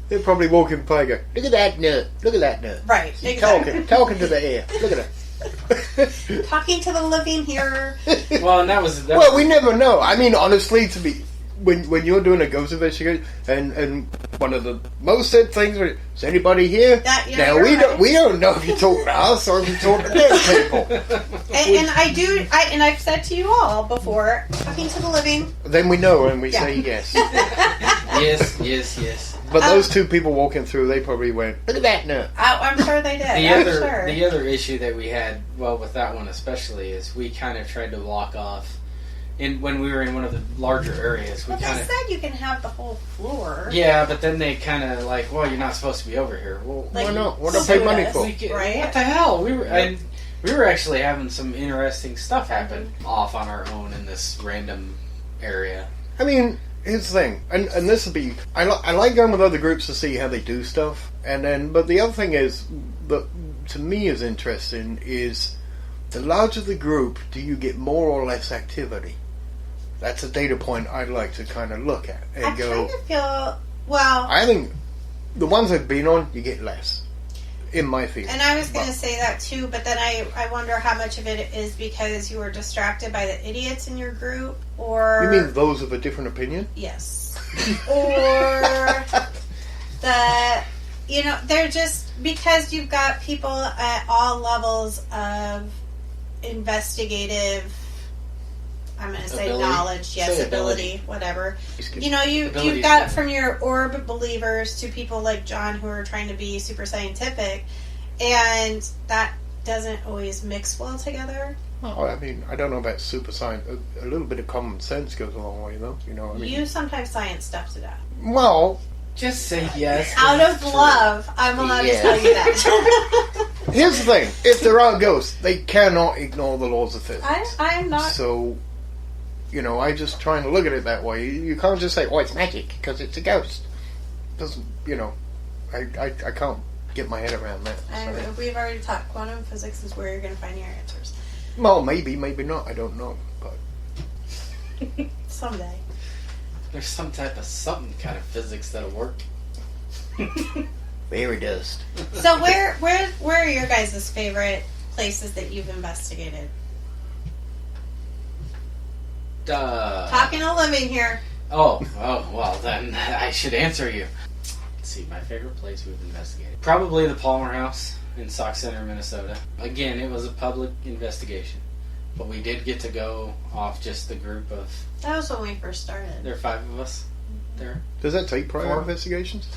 They're probably walking by and go, look at that nut. Look at that nut. Right, She's exactly. talking to the air. Look at her. Talking to the living here. Well, and that was Well, we never know. I mean, honestly, to be when you're doing a ghost investigation, and one of the most said things was, "Is anybody here?" Now we don't know if you talk to us or if you talk to dead people. And I've said to you all before, talking to the living. Then we know, and we say yes. Yes. But those two people walking through, they probably went, "Look at that nut." I'm sure they did. The other issue that we had, well, with that one especially, is we kind of tried to block off. When we were in one of the larger areas, But they said you can have the whole floor. Yeah, but then they kind of like, well, you're not supposed to be over here. Well, Like, why not? What do I pay money for? Right? What the hell? We were actually having some interesting stuff happen off on our own in this random area. I mean, here's the thing, and this would be, I like going with other groups to see how they do stuff, but the other thing is, that to me is interesting, is the larger the group, do you get more or less activity? That's a data point I'd like to kind of look at and go. I kind of feel, well, I think the ones I've been on, you get less, in my feeling. and I was going to say that too, but then I wonder how much of it is because you were distracted by the idiots in your group, or... You mean those of a different opinion? Yes. Or they're just, because you've got people at all levels of investigative, I'm going to say Ability. knowledge, yes, Say ability, whatever. You You've got from your orb believers to people like John who are trying to be super scientific, and that doesn't always mix well together. I mean, I don't know about super science. A little bit of common sense goes a long way, though. You know what I mean? You sometimes science stuff to death. Well, Just say yes. Out of love, I'm allowed to tell you that. here's the thing. If there are ghosts, they cannot ignore the laws of physics. I'm not... So, I'm just trying to look at it that way. You can't just say, "Oh, it's magic because it's a ghost." Doesn't, I can't get my head around that. So. We've already talked. Quantum physics is where you're going to find your answers. Well, maybe not. I don't know, but Someday. There's some type of something kind of physics that'll work. fairy dust. So where are your guys' favorite places that you've investigated? Talking to living here. Oh, well, then I should answer you. Let's see, my favorite place we've investigated. Probably the Palmer House in Sauk Center, Minnesota. Again, it was a public investigation, but we did get to go off just the group of... That was when we first started. There are 5 of us there. Does that take prior 4 investigations?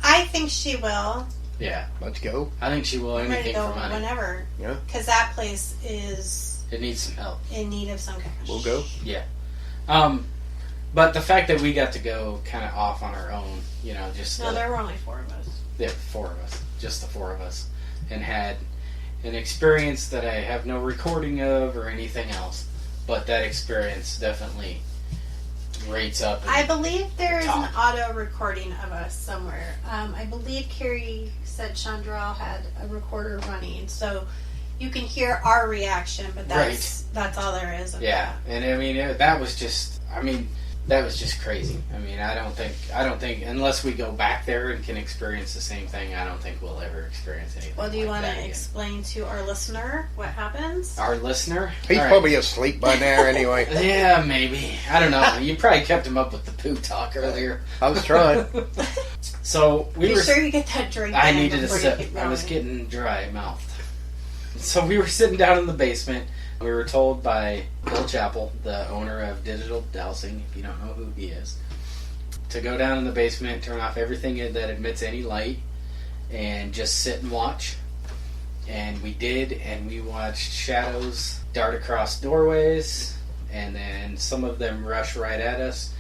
I think she will. Yeah. Let's go. I think she will I'm ready anything to go for money. whenever. Yeah. Because that place is It needs some help. in need of some cash. We'll go. Yeah. But the fact that we got to go kind of off on our own, just... No, there were only 4 of us. Yeah, 4 of us. Just the 4 of us. And had an experience that I have no recording of or anything else. But that experience definitely rates up. I believe there is an top. auto recording of us somewhere. I believe Carrie said Chandral had a recorder running, so you can hear our reaction, but that's all there is of Yeah, and I mean that was just crazy. I mean, I don't think unless we go back there and can experience the same thing, I don't think we'll ever experience anything. Well, do you like want that to again. explain to our listener what happens? Our listener? He's All right. probably asleep by now anyway. Yeah, maybe. I don't know. You probably kept him up with the poo talk earlier. I was trying. So we Be were. sure you get that drink. I in needed a before you sip. keep I was going. getting dry mouthed. So we were sitting down in the basement. We were told by Bill Chappell, the owner of Digital Dowsing, if you don't know who he is, to go down in the basement, turn off everything that emits any light, and just sit and watch. And we did, and we watched shadows dart across doorways, and then some of them rush right at us.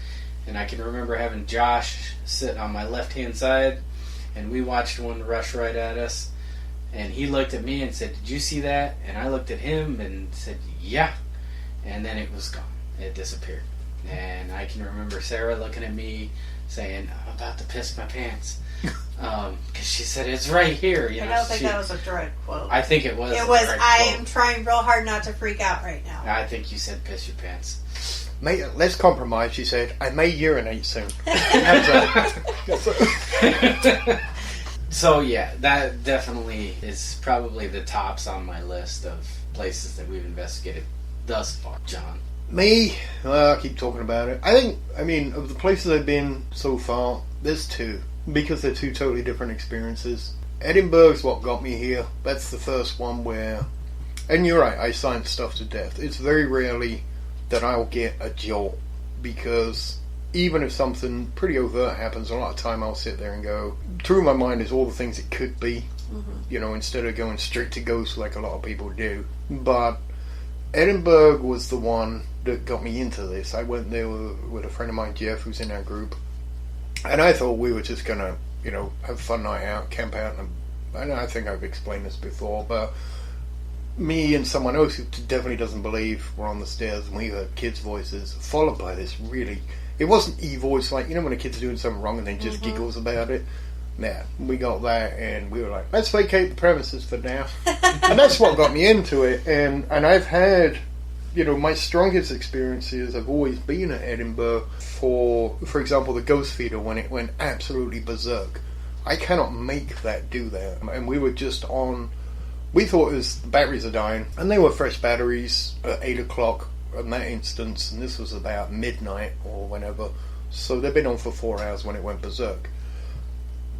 And I can remember having Josh sit on my left-hand side, and we watched one rush right at us. And he looked at me and said, "Did you see that?" And I looked at him and said, "Yeah." And then it was gone. It disappeared. And I can remember Sarah looking at me saying, "I'm about to piss my pants." Because she said, it's right here. You know, I don't think that was a direct quote. I think it was. It was, I am trying real hard not to freak out right now. I think you said piss your pants. Let's compromise, she said. I may urinate soon. So, yeah, that definitely is probably the tops on my list of places that we've investigated thus far. John? Me? Well, I keep talking about it. I mean, of the places I've been so far, there's two. Because they're two totally different experiences. Edinburgh's what got me here. That's the first one where... And you're right, I science stuff to death. It's very rarely that I'll get a jolt. Because even if something pretty overt happens, a lot of time I'll sit there and go... Through my mind is all the things it could be. Mm-hmm. You know, instead of going straight to ghosts like a lot of people do. But Edinburgh was the one that got me into this. I went there with a friend of mine, Jeff, who's in our group. And I thought we were just going to, you know, have a fun night out, camp out. And I think I've explained this before, but me and someone else who definitely doesn't believe were on the stairs and we heard kids' voices, followed by this really... It wasn't e-voice, like, you know when a kid's doing something wrong and then just giggles about it? Yeah, we got that and we were like, let's vacate the premises for now. And that's what got me into it. And I've had... You know, my strongest experiences have always been at Edinburgh for example, the Ghost Feeder when it went absolutely berserk. I cannot make that do that. And we were just on... We thought it was the batteries are dying, and they were fresh batteries at 8 o'clock in that instance, and this was about midnight or whenever. So they'd been on for 4 hours when it went berserk.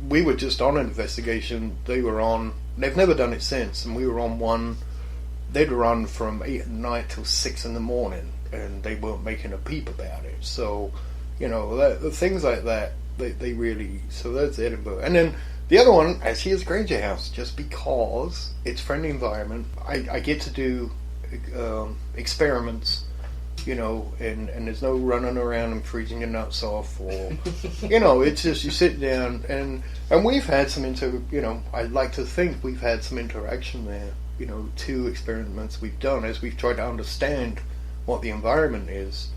We were just on an investigation. They were on... They've never done it since, and we were on one... They'd run from 8 at night till 6 in the morning, and they weren't making a peep about it. So, you know, things like that, they really... So that's Edinburgh. And then the other one, actually, is Granger House, just because it's friendly environment. I get to do experiments, you know, and there's no running around and freezing your nuts off, or... you know, it's just you sit down, and we've had some I'd like to think we've had some interaction there. You know, 2 experiments we've done as we've tried to understand what the environment is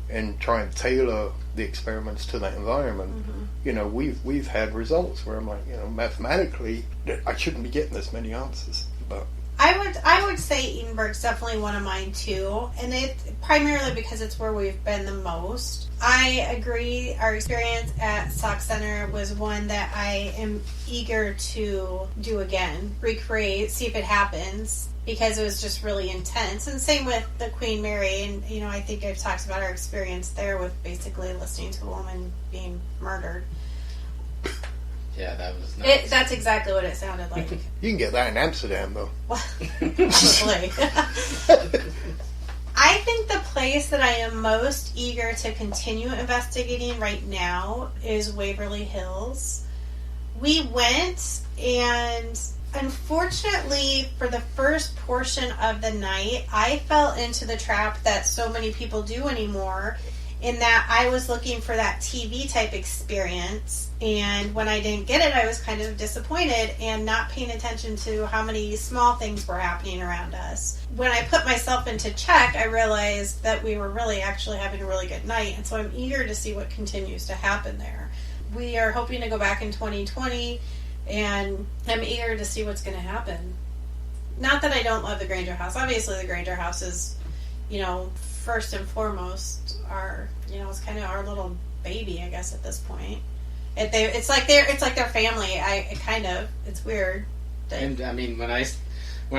and try and tailor the experiments to that environment. Mm-hmm. You know, we've had results where I'm like, you know, mathematically I shouldn't be getting this many answers, but I would say Edinburgh's definitely one of mine too, and it primarily because it's where we've been the most. I agree. Our experience at Sock Center was one that I am eager to do again, recreate, see if it happens, because it was just really intense. And same with the Queen Mary, and you know, I think I've talked about our experience there with basically listening to a woman being murdered. Yeah, that was nice. That's exactly what it sounded like. You can get that in Amsterdam, though. Probably. I think the place that I am most eager to continue investigating right now is Waverly Hills. We went, and unfortunately, for the first portion of the night, I fell into the trap that so many people do anymore, in that I was looking for that TV type experience, and when I didn't get it, I was kind of disappointed and not paying attention to how many small things were happening around us. When I put myself into check, I realized that we were really actually having a really good night, and so I'm eager to see what continues to happen there. We are hoping to go back in 2020, and I'm eager to see what's going to happen. Not that I don't love the Granger House. Obviously, the Granger House is, you know, first and foremost, it's kind of our little baby, I guess, at this point. It's like their family. It's weird. And I mean, when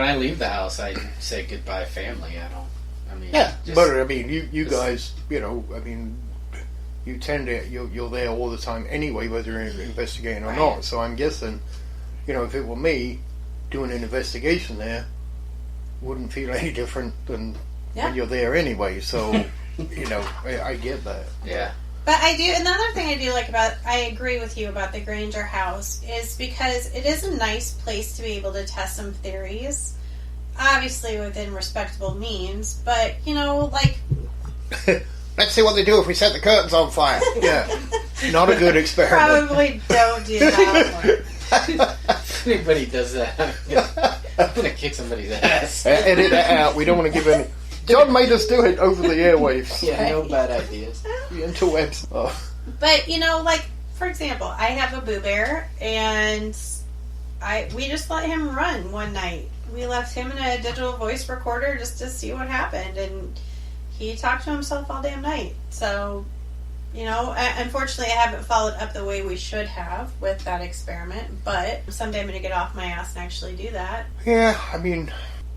I leave the house, I say goodbye, family. Yeah, but I mean, you guys, you know, I mean, you tend to you're there all the time anyway, whether you're investigating or right. not. So I'm guessing, you know, if it were me doing an investigation there, wouldn't feel any different than when you're there anyway. So, you know, I get that. Yeah. But another thing I do like I agree with you about the Granger House, is because it is a nice place to be able to test some theories, obviously within respectable means, but, you know, like... Let's see what they do if we set the curtains on fire. Yeah. Not a good experiment. Probably don't do that one. If anybody does that, I'm going to kick somebody's ass. Edit that out. We don't want to give any... John made us do it over the airwaves. Yeah, no bad ideas. The interwebs. Oh. But, you know, like, for example, I have a Boo Bear, and we just let him run one night. We left him in a digital voice recorder just to see what happened, and he talked to himself all damn night. So, unfortunately I haven't followed up the way we should have with that experiment, but someday I'm going to get off my ass and actually do that. Yeah, I mean,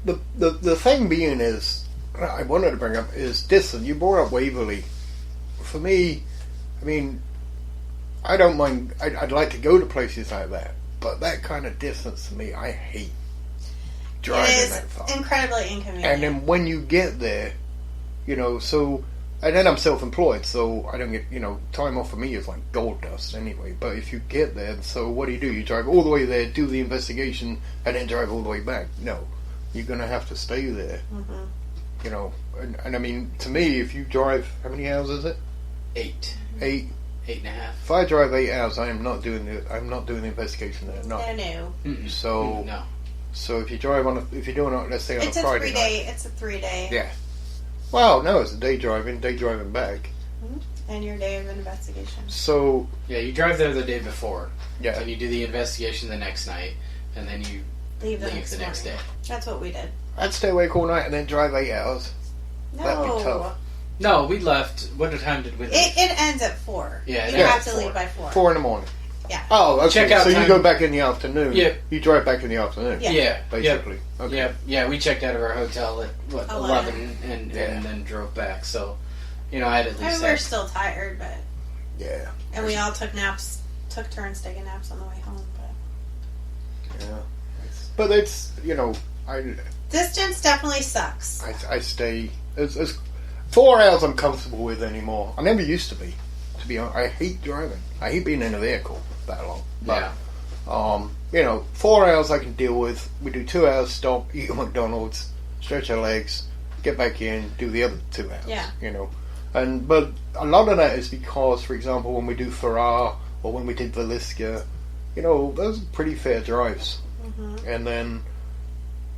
the thing being is, I wanted to bring up is distance. You brought up Waverly. For me, I mean, I don't mind, I'd like to go to places like that, but that kind of distance to me, I hate driving that far. Incredibly inconvenient. And then when you get there, so, and then I'm self-employed, so I don't get, time off for me is like gold dust anyway. But if you get there, so what do? You drive all the way there, do the investigation, and then drive all the way back? No. You're going to have to stay there. Mm-hmm. And I mean, to me, if you drive, how many hours is it? 8. 8. 8.5. If I drive 8 hours, I'm not doing the investigation there. No. No. Mm-mm. So, no. So if you drive if you're doing it, let's say on a Friday night. It's a 3-day. Yeah. Well, no, it's a day driving back. Mm-hmm. And your day of investigation. So yeah, you drive there the day before. Yeah. And you do the investigation the next night, and then you leave the next day. That's what we did. I'd stay awake all night and then drive 8 hours. No. That'd be tough. No, we left. What time did we leave? It ends at 4. Yeah, you have to leave by 4. 4 in the morning. Yeah. Oh, okay. Check out so time. you go back in the afternoon. Yeah. You drive back in the afternoon. Yeah. Basically. Okay. Yeah. We checked out of our hotel at 11 and then drove back. So, I had at least. We were still tired, but yeah. And we all took turns taking naps on the way home. But yeah, but it's distance definitely sucks. I stay as 4 hours I'm comfortable with anymore. I never used to be. To be honest, I hate driving. I hate being in a vehicle that long. But, 4 hours I can deal with. We do 2 hours, stop, eat at McDonald's, stretch our legs, get back in, do the other 2 hours. Yeah. But a lot of that is because, for example, when we do Farrar or when we did Villisca, those are pretty fair drives. Mm-hmm. And then,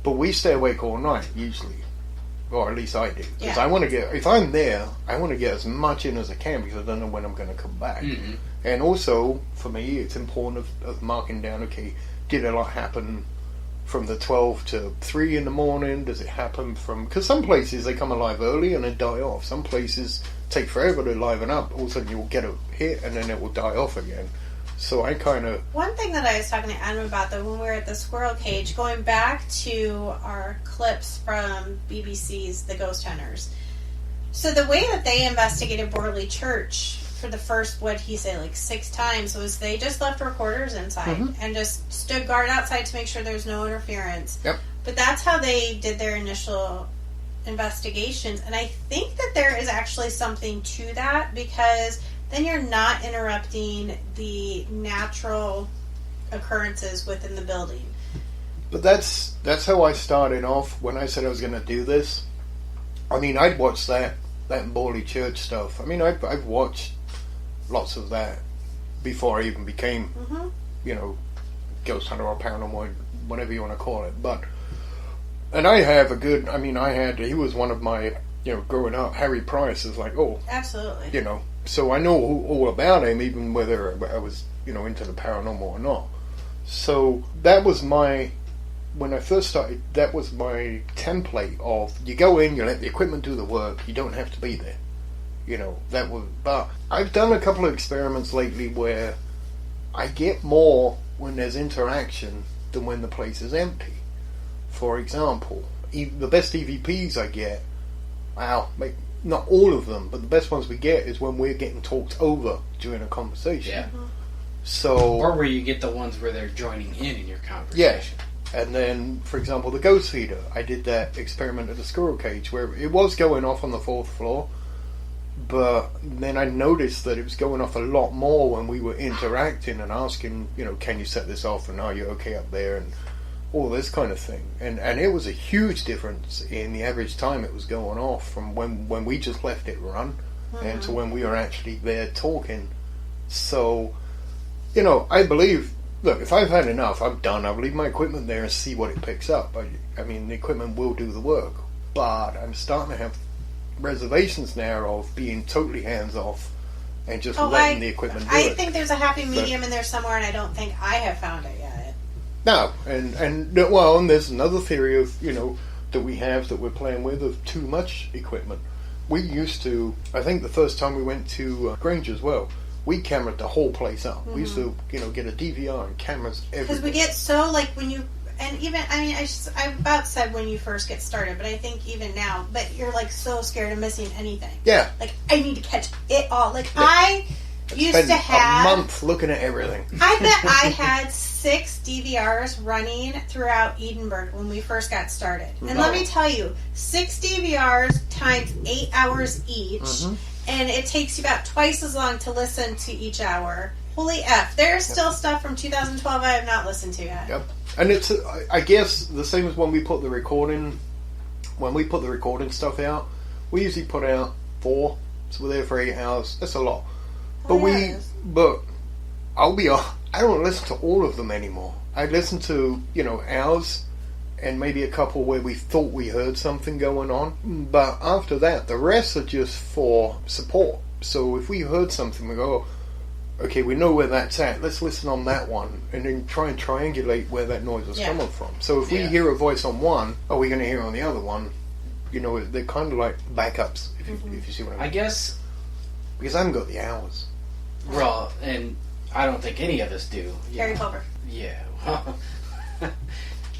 but we stay awake all night usually. Or at least I do. Because Yeah. if I'm there, I want to get as much in as I can because I don't know when I'm going to come back. Mm-hmm. And also, for me, it's important of marking down, okay, did a lot happen from the 12 to 3 in the morning? Does it happen because some places they come alive early and then die off. Some places take forever to liven up. All of a sudden you'll get a hit and then it will die off again. So I kind of... One thing that I was talking to Adam about, though, when we were at the squirrel cage, going back to our clips from BBC's The Ghost Hunters. So the way that they investigated Borley Church for the first, 6 times, was they just left recorders inside and just stood guard outside to make sure there's no interference. Yep. But that's how they did their initial investigations. And I think that there is actually something to that, because then you're not interrupting the natural occurrences within the building. But that's how I started off when I said I was going to do this. I mean, I'd watched that Borley Church stuff. I mean, I've watched lots of that before I even became, ghost hunter or paranormal, whatever you want to call it. And I have he was one of my, growing up, Harry Price is like, oh. Absolutely. So I know all about him, even whether I was, into the paranormal or not. So that was when I first started, that was my template of, you go in, you let the equipment do the work, you don't have to be there. But I've done a couple of experiments lately where I get more when there's interaction than when the place is empty. For example, the best EVPs I get, not all of them, but the best ones we get is when we're getting talked over during a conversation. Yeah. So, or where you get the ones where they're joining in your conversation. Yeah. And then, for example, the ghost feeder. I did that experiment at the squirrel cage where it was going off on the 4th floor, but then I noticed that it was going off a lot more when we were interacting and asking, can you set this off, and are you okay up there, and all this kind of thing. And it was a huge difference in the average time it was going off from when we just let it run and to when we were actually there talking. So, I believe, look, if I've had enough, I'm done. I'll leave my equipment there and see what it picks up. I mean, the equipment will do the work. But I'm starting to have reservations now of being totally hands-off and just letting the equipment do it. I think there's a happy medium in there somewhere, and I don't think I have found it yet. No, and there's another theory of, that we have that we're playing with of too much equipment. We used to, I think the first time we went to Grange as well, we cameraed the whole place up. We used to, get a DVR and cameras everywhere. Because we get so, like, when you, and even, I mean, I about said when you first get started, but I think even now, but you're, like, so scared of missing anything. Yeah. Like, I need to catch it all. Like, I used to have a month looking at everything. I bet I had 6 DVRs running throughout Edinburgh when we first got started. And let me tell you, 6 DVRs times 8 hours each, and it takes you about twice as long to listen to each hour. Holy F. There's still stuff from 2012 I have not listened to yet. Yep. And it's, I guess, the same as when we put the recording stuff out, we usually put out 4, so we're there for 8 hours. That's a lot. But I don't listen to all of them anymore. I listen to, ours and maybe a couple where we thought we heard something going on. But after that, the rest are just for support. So if we heard something, we go, okay, we know where that's at. Let's listen on that one and then try and triangulate where that noise is coming from. So if we hear a voice on one, are we going to hear on the other one? They're kind of like backups, if you see what I mean. I guess. Because I haven't got the hours. Well, and I don't think any of us do. Carrie Pulver. Yeah. Well,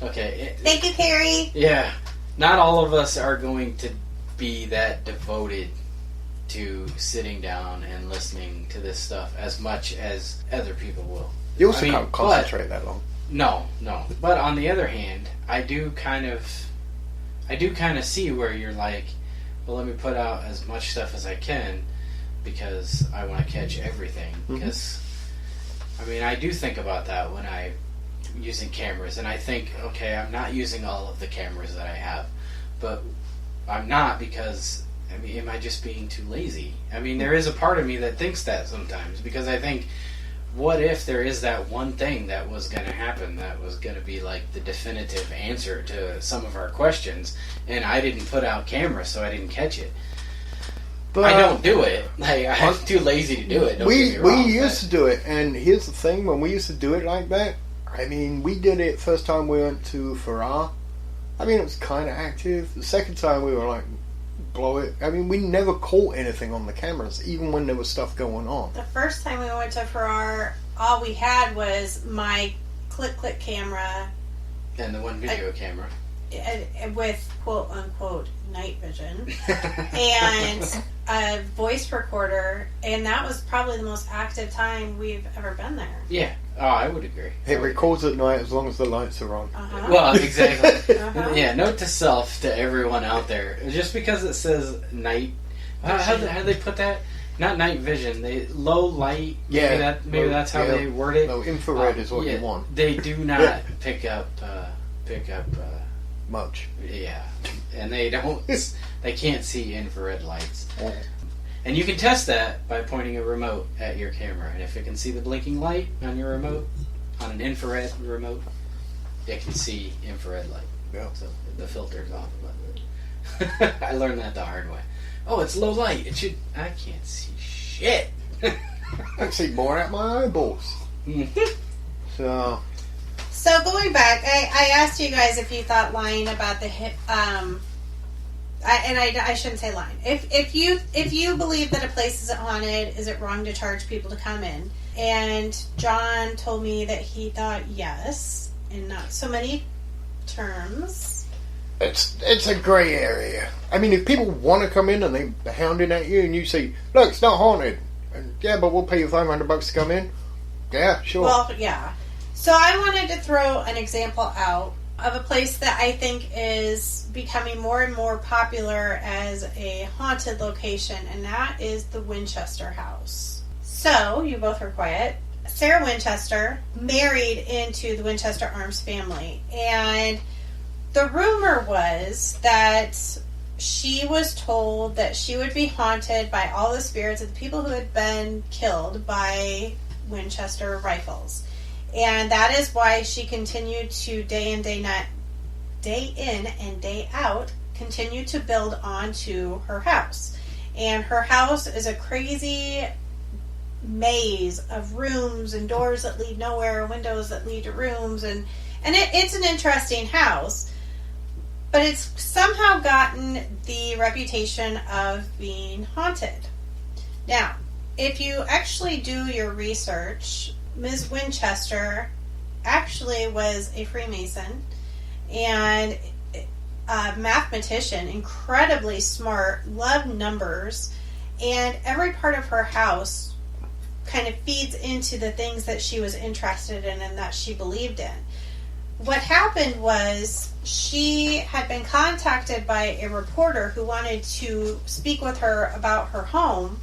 okay. Thank you, Carrie. Yeah. Not all of us are going to be that devoted to sitting down and listening to this stuff as much as other people will. You also can't concentrate that long. No. But on the other hand, I do kind of see where you're like, well, let me put out as much stuff as I can because I want to catch everything. Because, I mean, I do think about that when I'm using cameras, and I think, okay, I'm not using all of the cameras that I have, but I'm not because, I mean, am I just being too lazy? I mean, there is a part of me that thinks that sometimes, because I think, what if there is that one thing that was going to happen that was going to be like the definitive answer to some of our questions, and I didn't put out cameras, so I didn't catch it. But I don't do it. Like, I'm too lazy to do it. We used to do it, and here's the thing: when we used to do it like that, I mean, we did it first time we went to Farrar. I mean, it was kind of active. The second time we were like, blow it. I mean, we never caught anything on the cameras, even when there was stuff going on. The first time we went to Farrar, all we had was my click camera. And the one video camera. With quote-unquote night vision. And a voice recorder. And that was probably the most active time we've ever been there. Yeah. Oh, I would agree. It records at night as long as the lights are on. Well, exactly. Yeah, note to self, to everyone out there. Just because it says night... How do they put that? Not night vision. Low light. Yeah. Maybe that's how they word it. No, infrared is what you want. They do not pick up much. Yeah. And they don't... They can't see infrared lights. And you can test that by pointing a remote at your camera. And if it can see the blinking light on your remote, on an infrared remote, it can see infrared light. Yeah. So the filter's off. But I learned that the hard way. Oh, it's low light. I can't see shit. I can see more at my eyeballs. So going back, I asked you guys if you thought lying about the hip... I shouldn't say lying. If you believe that a place isn't haunted, is it wrong to charge people to come in? And John told me that he thought yes, in not so many terms. It's a grey area. I mean, if people want to come in and they're hounding at you, and you say, "Look, it's not haunted," and yeah, but we'll pay you $500 to come in. Yeah, sure. Well, yeah. So I wanted to throw an example out of a place that I think is becoming more and more popular as a haunted location, and that is the Winchester House. So, you both were quiet. Sarah Winchester married into the Winchester Arms family, and the rumor was that she was told that she would be haunted by all the spirits of the people who had been killed by Winchester rifles. And that is why she continued to day in and day out continue to build onto her house. And her house is a crazy maze of rooms and doors that lead nowhere, windows that lead to rooms, and it's an interesting house, but it's somehow gotten the reputation of being haunted. Now, if you actually do your research, Ms. Winchester actually was a Freemason and a mathematician, incredibly smart, loved numbers, and every part of her house kind of feeds into the things that she was interested in and that she believed in. What happened was she had been contacted by a reporter who wanted to speak with her about her home,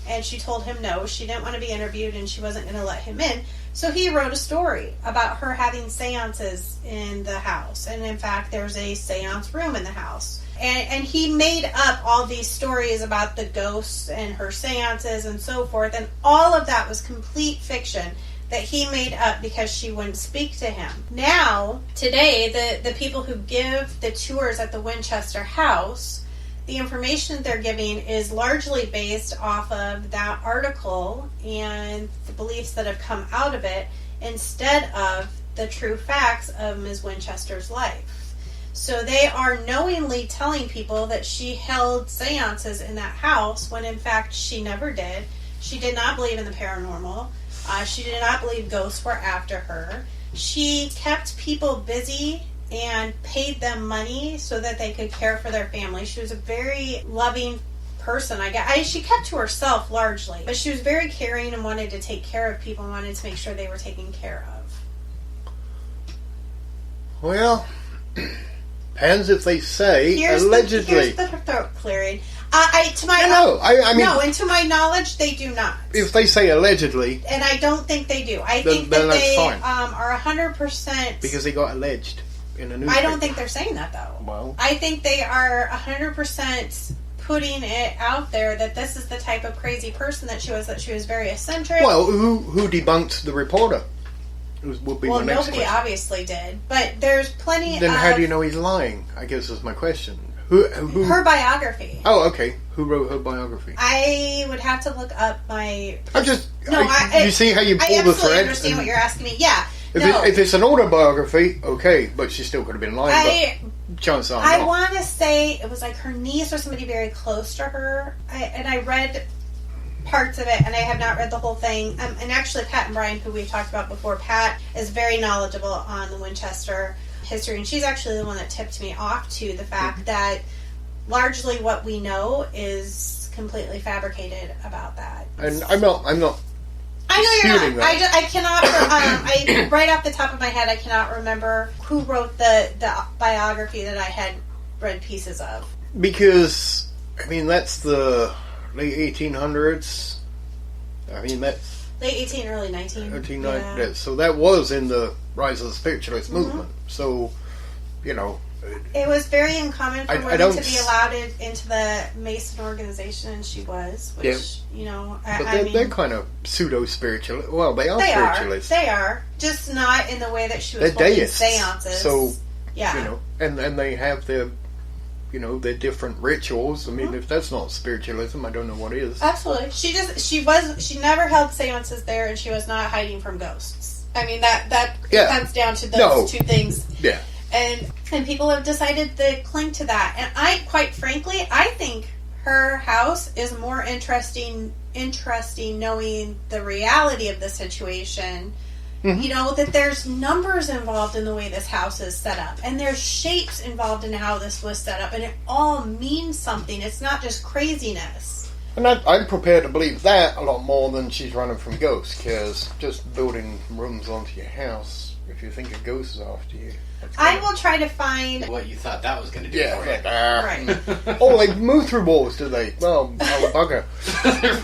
and she told him no, she didn't want to be interviewed and she wasn't going to let him in. So he wrote a story about her having seances in the house. And in fact, there's a seance room in the house. And he made up all these stories about the ghosts and her seances and so forth. And all of that was complete fiction that he made up because she wouldn't speak to him. Now, today, the people who give the tours at the Winchester house, the information they're giving is largely based off of that article and the beliefs that have come out of it instead of the true facts of Ms. Winchester's life. So they are knowingly telling people that she held seances in that house when in fact she never did. She did not believe in the paranormal. She did not believe ghosts were after her. She kept people busy and paid them money so that they could care for their family. She was a very loving person. She kept to herself largely, but she was very caring and wanted to take care of people and wanted to make sure they were taken care of. Well, depends if they say allegedly. Here's the throat clearing. To my knowledge, they do not. If they say allegedly, and I don't think they do. I think that they are 100% because they got alleged in a newspaper. I don't think they're saying that though. Well, I think they are 100% putting it out there that this is the type of crazy person that she was. That she was very eccentric. Well, who debunked the reporter? Would be my next nobody question. Obviously did, but there's plenty. Then how do you know he's lying? I guess is my question. Who? Her biography. Oh, okay. Who wrote her biography? I would have to look up my. I'm just. No, you see how you pull the thread? I understand what you're asking me. Yeah. If it's an autobiography, okay, but she still could have been lying. But chances are I want to say it was like her niece or somebody very close to her. I read parts of it, and I have not read the whole thing. And actually, Pat and Brian, who we've talked about before, Pat is very knowledgeable on the Winchester history, and she's actually the one that tipped me off to the fact that largely what we know is completely fabricated about that. And I'm not. I know you're not. I cannot. Right off the top of my head, I cannot remember who wrote the biography that I had read pieces of. Because that's the late 1800s. That's late 18, early 19. Yeah. So that was in the rise of the spiritualist movement. So, it was very uncommon for women to be allowed into the Mason organization, and she was, which, they're kind of pseudo-spiritual. Well, they are spiritualists. They are. Just not in the way that she was holding seances. So, and they have their, their different rituals. If that's not spiritualism, I don't know what is. Absolutely. She never held seances there, and she was not hiding from ghosts. That comes down to those two things. Yeah. And people have decided to cling to that. And quite frankly, I think her house is more interesting knowing the reality of the situation. Mm-hmm. That there's numbers involved in the way this house is set up. And there's shapes involved in how this was set up. And it all means something. It's not just craziness. And I'm prepared to believe that a lot more than she's running from ghosts. Because just building rooms onto your house, if you think a ghost is after you... I will try to find... what you thought that was going to do for you. Right. Oh, they move through walls, do they? Well, bugger.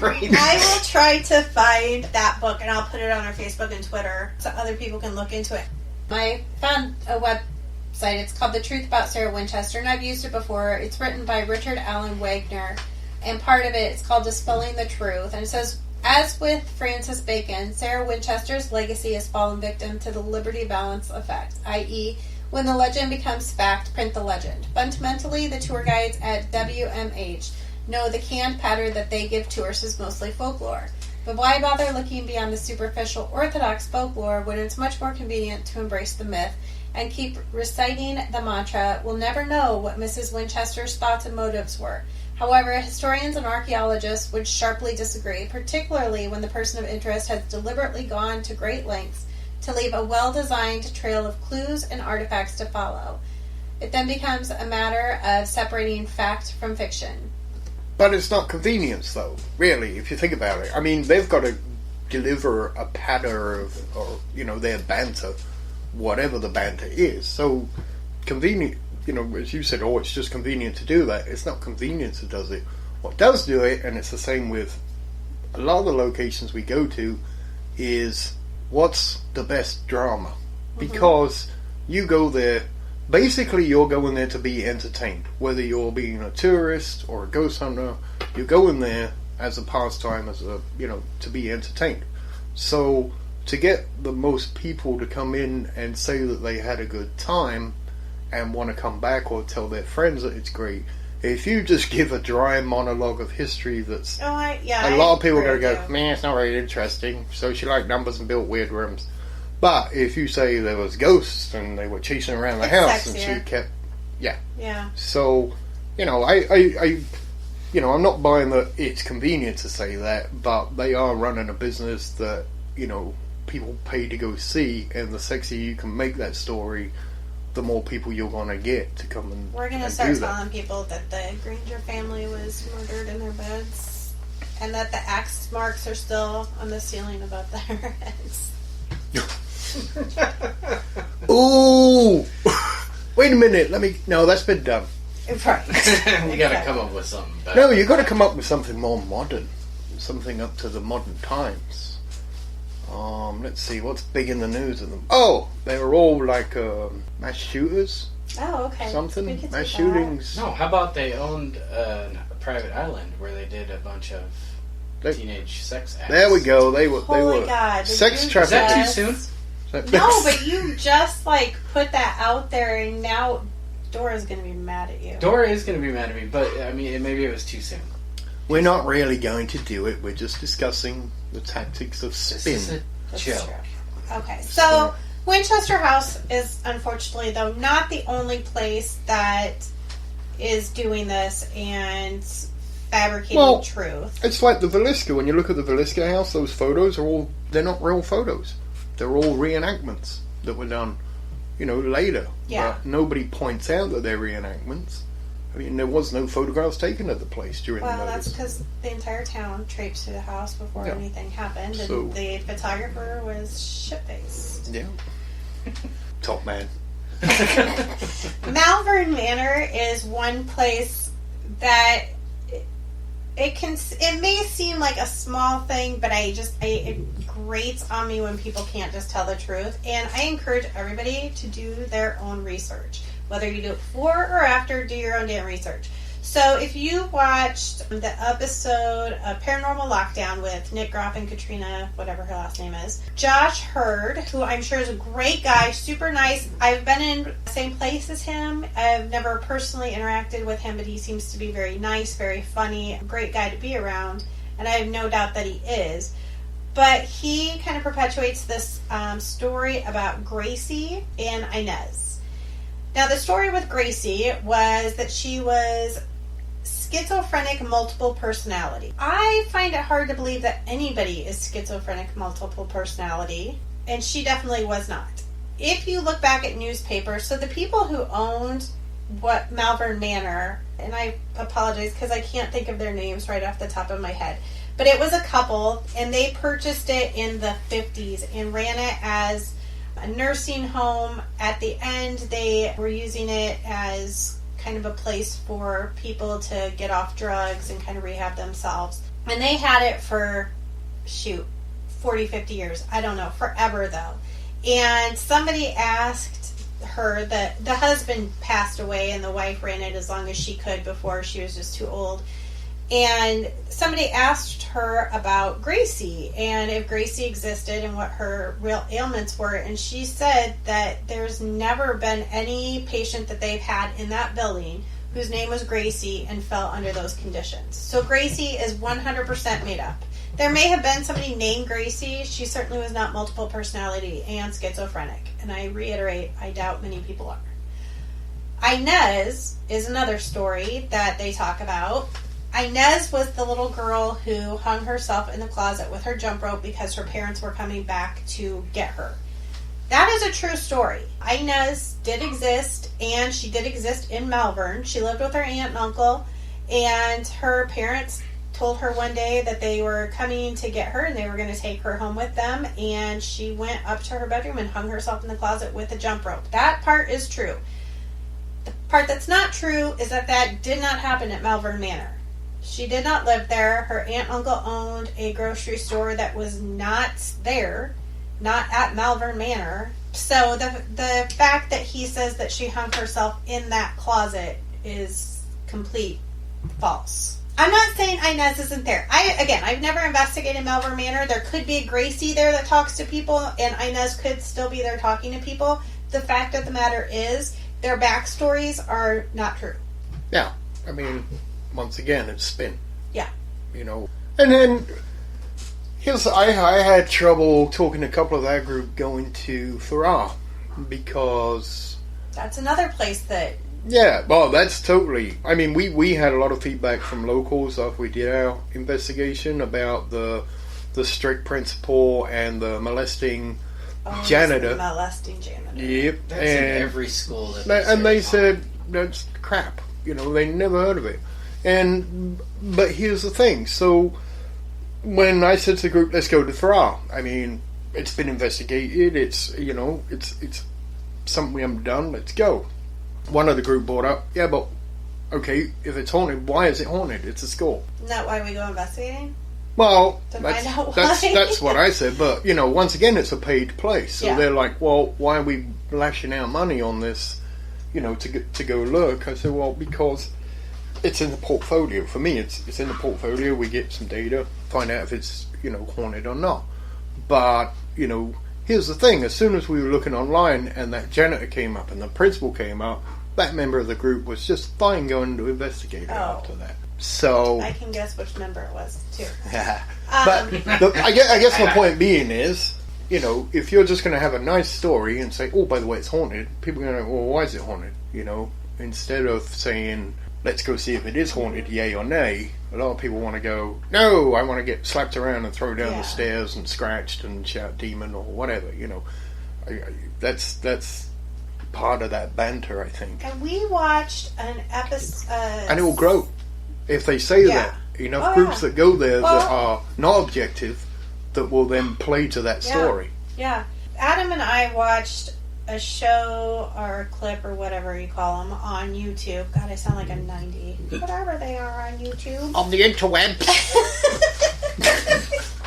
Right. I will try to find that book, and I'll put it on our Facebook and Twitter so other people can look into it. I found a website. It's called The Truth About Sarah Winchester, and I've used it before. It's written by Richard Allen Wagner, and part of it is called Dispelling the Truth. And it says... As with Francis Bacon, Sarah Winchester's legacy has fallen victim to the Liberty Valance effect, i.e., when the legend becomes fact, print the legend. Fundamentally, the tour guides at WMH know the canned patter that they give tours is mostly folklore. But why bother looking beyond the superficial orthodox folklore when it's much more convenient to embrace the myth and keep reciting the mantra? We'll never know what Mrs. Winchester's thoughts and motives were. However, historians and archaeologists would sharply disagree, particularly when the person of interest has deliberately gone to great lengths to leave a well-designed trail of clues and artifacts to follow. It then becomes a matter of separating fact from fiction. But it's not convenience, though, really, if you think about it. I mean, they've got to deliver a patter of, or, their banter, whatever the banter is. So, convenient, as you said, it's just convenient to do that. It's not convenience that does it. What does do it, and it's the same with a lot of the locations we go to, is what's the best drama? Because you go there, basically you're going there to be entertained. Whether you're being a tourist or a ghost hunter, you're going there as a pastime, to be entertained. So to get the most people to come in and say that they had a good time and want to come back or tell their friends that it's great, if you just give a dry monologue of history that's... a lot of people are going to go, man, it's not very interesting. So she liked numbers and built weird rooms. But if you say there was ghosts and they were chasing around the house and she kept... Yeah. So, I'm not buying that it's convenient to say that, but they are running a business that, people pay to go see, and the sexier you can make that story, the more people you're going to get to come and We're going to start telling people that the Granger family was murdered in their beds, and that the axe marks are still on the ceiling above their heads. Ooh! Wait a minute, no, that's been done. Right. You gotta come up with something better. No, you gotta come up with something more modern. Something up to the modern times. Let's see, what's big in the news of them? Oh, they were all like mass shooters. Oh, okay. Something? Mass shootings. No, how about they owned a private island where they did a bunch of teenage sex acts? There we go. They were God, sex trafficking. Is that too soon? No, but you just put that out there, and now Dora's going to be mad at you. Dora is going to be mad at me, but I mean, maybe it was too soon. We're not really going to do it. We're just discussing the tactics of spin. This is a joke. Okay, so Winchester House is, unfortunately, though, not the only place that is doing this and fabricating truth. It's like the Villisca. When you look at the Villisca house, those photos they're not real photos. They're all reenactments that were done, later. Yeah. But nobody points out that they're reenactments. I mean, there was no photographs taken of the place during the murders. That's because the entire town traipsed through the house before anything happened, and the photographer was shit-faced. Yeah. Top man. Malvern Manor is one place that it may seem like a small thing, but it grates on me when people can't just tell the truth. And I encourage everybody to do their own research. Whether you do it before or after, do your own damn research. So if you watched the episode of Paranormal Lockdown with Nick Groff and Katrina, whatever her last name is, Josh Hurd, who I'm sure is a great guy, super nice. I've been in the same place as him. I've never personally interacted with him, but he seems to be very nice, very funny, a great guy to be around, and I have no doubt that he is. But he kind of perpetuates this story about Gracie and Inez. Now, the story with Gracie was that she was schizophrenic multiple personality. I find it hard to believe that anybody is schizophrenic multiple personality, and she definitely was not. If you look back at newspapers, so the people who owned Malvern Manor, and I apologize because I can't think of their names right off the top of my head, but it was a couple, and they purchased it in the 50s and ran it as a nursing home. At the end, they were using it as kind of a place for people to get off drugs and kind of rehab themselves. And they had it for, 40, 50 years. I don't know, forever though. And somebody asked her, that the husband passed away and the wife ran it as long as she could before she was just too old. And somebody asked her about Gracie and if Gracie existed and what her real ailments were. And she said that there's never been any patient that they've had in that building whose name was Gracie and fell under those conditions. So Gracie is 100% made up. There may have been somebody named Gracie. She certainly was not multiple personality and schizophrenic. And I reiterate, I doubt many people are. Inez is another story that they talk about. Inez was the little girl who hung herself in the closet with her jump rope because her parents were coming back to get her. That is a true story. Inez did exist, and she did exist in Malvern. She lived with her aunt and uncle, and her parents told her one day that they were coming to get her and they were going to take her home with them, and she went up to her bedroom and hung herself in the closet with a jump rope. That part is true. The part that's not true is that did not happen at Malvern Manor. She did not live there. Her aunt and uncle owned a grocery store that was not there, not at Malvern Manor. So the fact that he says that she hung herself in that closet is complete false. I'm not saying Inez isn't there. I've never investigated Malvern Manor. There could be a Gracie there that talks to people, and Inez could still be there talking to people. The fact of the matter is, their backstories are not true. Yeah, I mean, once again, it's spin. Yeah. And then, I had trouble talking to a couple of that group going to Farrar, because... That's another place that... Yeah, well, that's totally... I mean, we had a lot of feedback from locals after we did our investigation about the strict principal and the molesting janitor. The molesting janitor. Yep. That's in every school. And they said, that's crap. They never heard of it. But here's the thing. So, when I said to the group, let's go to Farrar, I mean, it's been investigated. It's something we haven't done. Let's go. One of the group brought up, yeah, but okay, if it's haunted, why is it haunted? It's a school. Isn't that why we go investigating? Well, to find out why. That's what I said. But once again, it's a paid place, so they're like, well, why are we lashing out money on this? To go look. I said, well, because it's in the portfolio. For me, it's in the portfolio. We get some data, find out if it's haunted or not. But here's the thing: as soon as we were looking online, and that janitor came up and the principal came up, that member of the group was just fine going to investigate it after that. So I can guess which member it was too. But I guess my point being is, if you're just going to have a nice story and say, oh, by the way, it's haunted, people are going to go, well, why is it haunted? Instead of saying, let's go see if it is haunted, yay or nay, a lot of people want to go, no, I want to get slapped around and thrown down the stairs and scratched and shout demon or whatever. That's part of that banter, I think. And we watched an episode... and it will grow. If they say that, enough groups that go there that are not objective, that will then play to that story. Yeah. Adam and I watched a show or a clip or whatever you call them on YouTube. God, I sound like a 90. Whatever they are on YouTube. On the interwebs.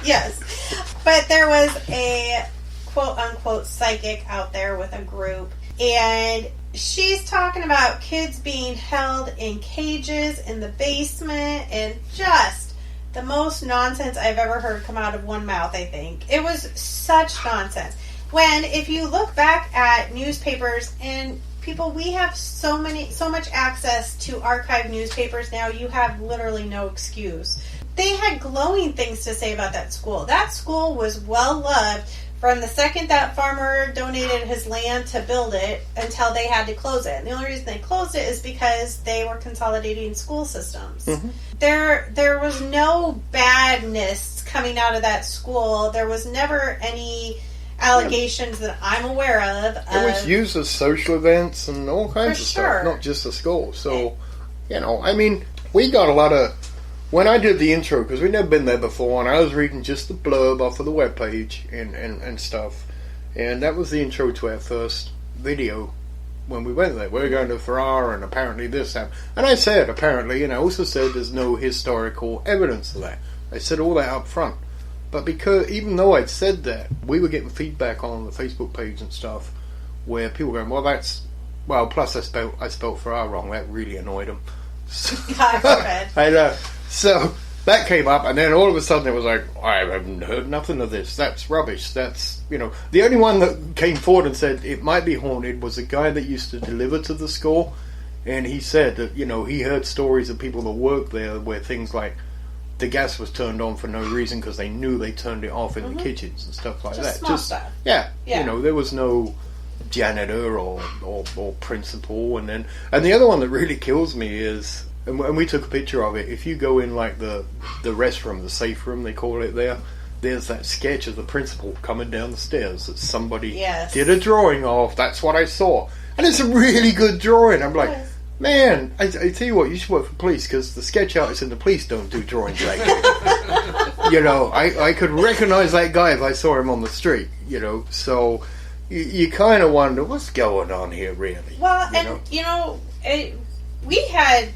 Yes. But there was a quote-unquote psychic out there with a group, and she's talking about kids being held in cages in the basement, and just the most nonsense I've ever heard come out of one mouth, I think. It was such nonsense. When, if you look back at newspapers, and people, we have so much access to archived newspapers now, you have literally no excuse. They had glowing things to say about that school. That school was well loved from the second that farmer donated his land to build it until they had to close it. And the only reason they closed it is because they were consolidating school systems. Mm-hmm. There was no badness coming out of that school. There was never any allegations that I'm aware of. It was used as social events and all kinds of stuff, not just the school. So, I mean, we got a lot of... When I did the intro, because we'd never been there before, and I was reading just the blurb off of the webpage and stuff, and that was the intro to our first video when we went there. We're going to Farrar, and apparently this happened. And I said, apparently, and I also said there's no historical evidence of that. I said all that up front. But because, even though I'd said that, we were getting feedback on the Facebook page and stuff, where people were going, plus I spelled Farrar wrong. That really annoyed them. So, I know. So that came up, and then all of a sudden it was like, I haven't heard nothing of this. That's rubbish. That's, the only one that came forward and said it might be haunted was a guy that used to deliver to the school, and he said that, he heard stories of people that worked there where things like the gas was turned on for no reason because they knew they turned it off in the kitchens and stuff like Just that. small stuff. Yeah, Yeah. you know, there was no janitor or principal. And the other one that really kills me is, and we took a picture of it, if you go in like the restroom, the safe room they call it there's that sketch of the principal coming down the stairs that somebody did a drawing of. That's what I saw. And it's a really good drawing. I'm like, man, I tell you what, you should work for police, because the sketch artists in the police don't do drawings like that. You know, I could recognize that guy if I saw him on the street, you know, so you kind of wonder what's going on here, really. Well, we had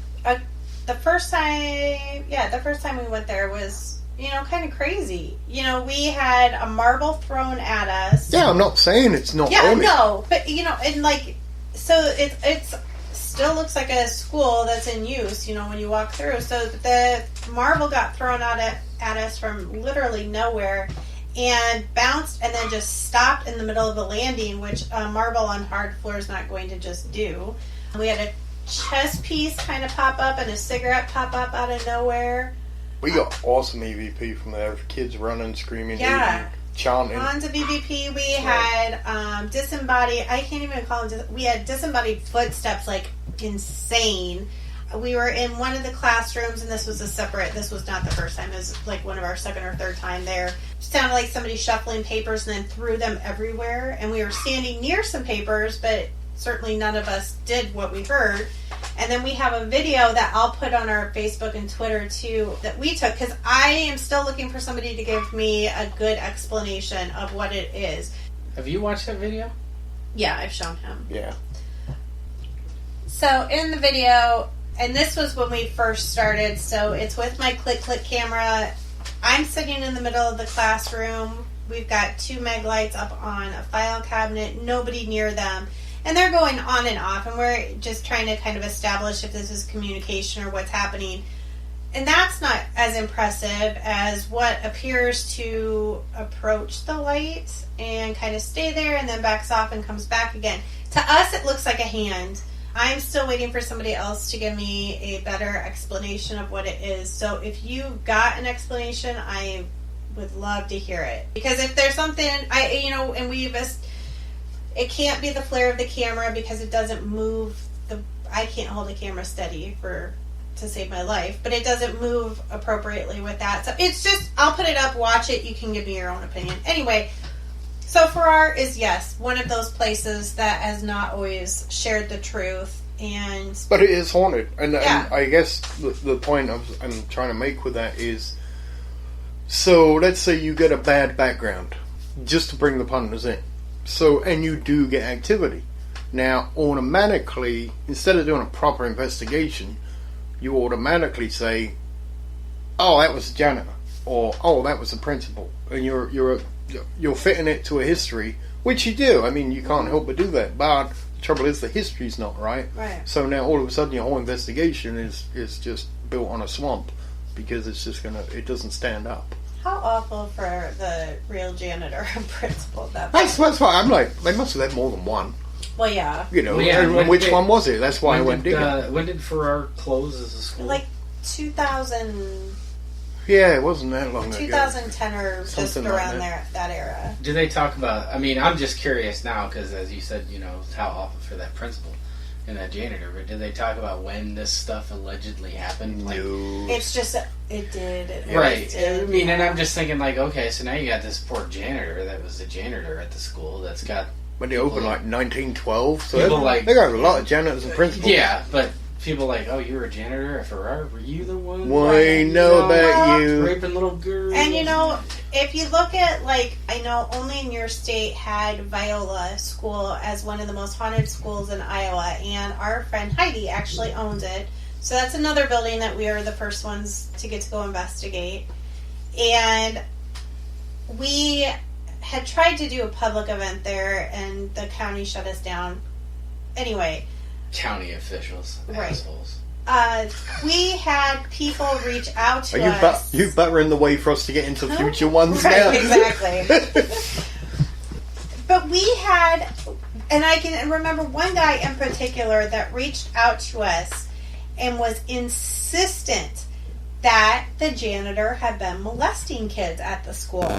the first time we went there was, you know, kind of crazy. You know, we had a marble thrown at us. Yeah, I'm not saying it's not. Yeah, no, but you know, and like, so it's still looks like a school that's in use, you know, when you walk through. So the marble got thrown at us from literally nowhere and bounced and then just stopped in the middle of the landing, which marble on hard floor is not going to just do. We had a chess piece kind of pop up and a cigarette pop up out of nowhere. We got awesome EVP from there. Kids running, screaming, Yeah. chanting. Tons of EVP. We had disembodied, I can't even call them, we had disembodied footsteps like insane. We were in one of the classrooms, and this was not the first time, it was like one of our second or third time there. It sounded like somebody shuffling papers and then threw them everywhere, and we were standing near some papers, but certainly none of us did what we heard. And then we have a video that I'll put on our Facebook and Twitter too that we took, because I am still looking for somebody to give me a good explanation of what it is. Have you watched that video? Yeah, I've shown him. Yeah. So in the video, and this was when we first started, so it's with my click camera. I'm sitting in the middle of the classroom. We've got 2 meg lights up on a file cabinet, nobody near them. And they're going on and off, and we're just trying to kind of establish if this is communication or what's happening. And that's not as impressive as what appears to approach the light and kind of stay there and then backs off and comes back again. To us, it looks like a hand. I'm still waiting for somebody else to give me a better explanation of what it is. So if you got an explanation, I would love to hear it. Because if there's something, and it can't be the flare of the camera because it doesn't move. I can't hold a camera steady to save my life, but it doesn't move appropriately with that. So it's just, I'll put it up, watch it. You can give me your own opinion. Anyway, so Farrar is, yes, one of those places that has not always shared the truth. But it is haunted. And I guess the point I'm trying to make with that is, so let's say you get a bad background, just to bring the punters in. So, and you do get activity. Now, automatically, instead of doing a proper investigation, you automatically say, oh, that was the janitor, or oh, that was the principal. And you're fitting it to a history, which you do. I mean, you can't help but do that. But the trouble is the history's not right. Right. So now all of a sudden your whole investigation is just built on a swamp, because it doesn't stand up. How awful for the real janitor and principal. That's why I'm like, they must have had more than one. Well, yeah. You know, and which one was it? That's why I went digging. When did Farrar close as a school? Like 2000. Yeah, it wasn't that long 2010 ago. or Something just like around that. that era. Do they talk about, I mean, I'm just curious now, because as you said, you know, how awful for that principal and that janitor, but did they talk about when this stuff allegedly happened? Like, No. It's just, it did. It right. Did, I mean, and I'm just thinking, like, okay, so now you got this poor janitor that was the janitor at the school that's got... When they opened, like, 1912, so they got a lot of janitors and principals. Yeah, but people like, oh, you were a janitor at Farrar? Were you the one? We know about you. Raping little girls. And, you know, if you look at, like, I know only in your state had Viola School as one of the most haunted schools in Iowa, and our friend Heidi actually owns it. So that's another building that we are the first ones to get to go investigate. And we had tried to do a public event there, and the county shut us down. Anyway. County officials. Right. Assholes. We had people reach out to us. Are you buttering the way for us to get into future ones now? Right, exactly. But we had, and I can remember one guy in particular that reached out to us and was insistent that the janitor had been molesting kids at the school.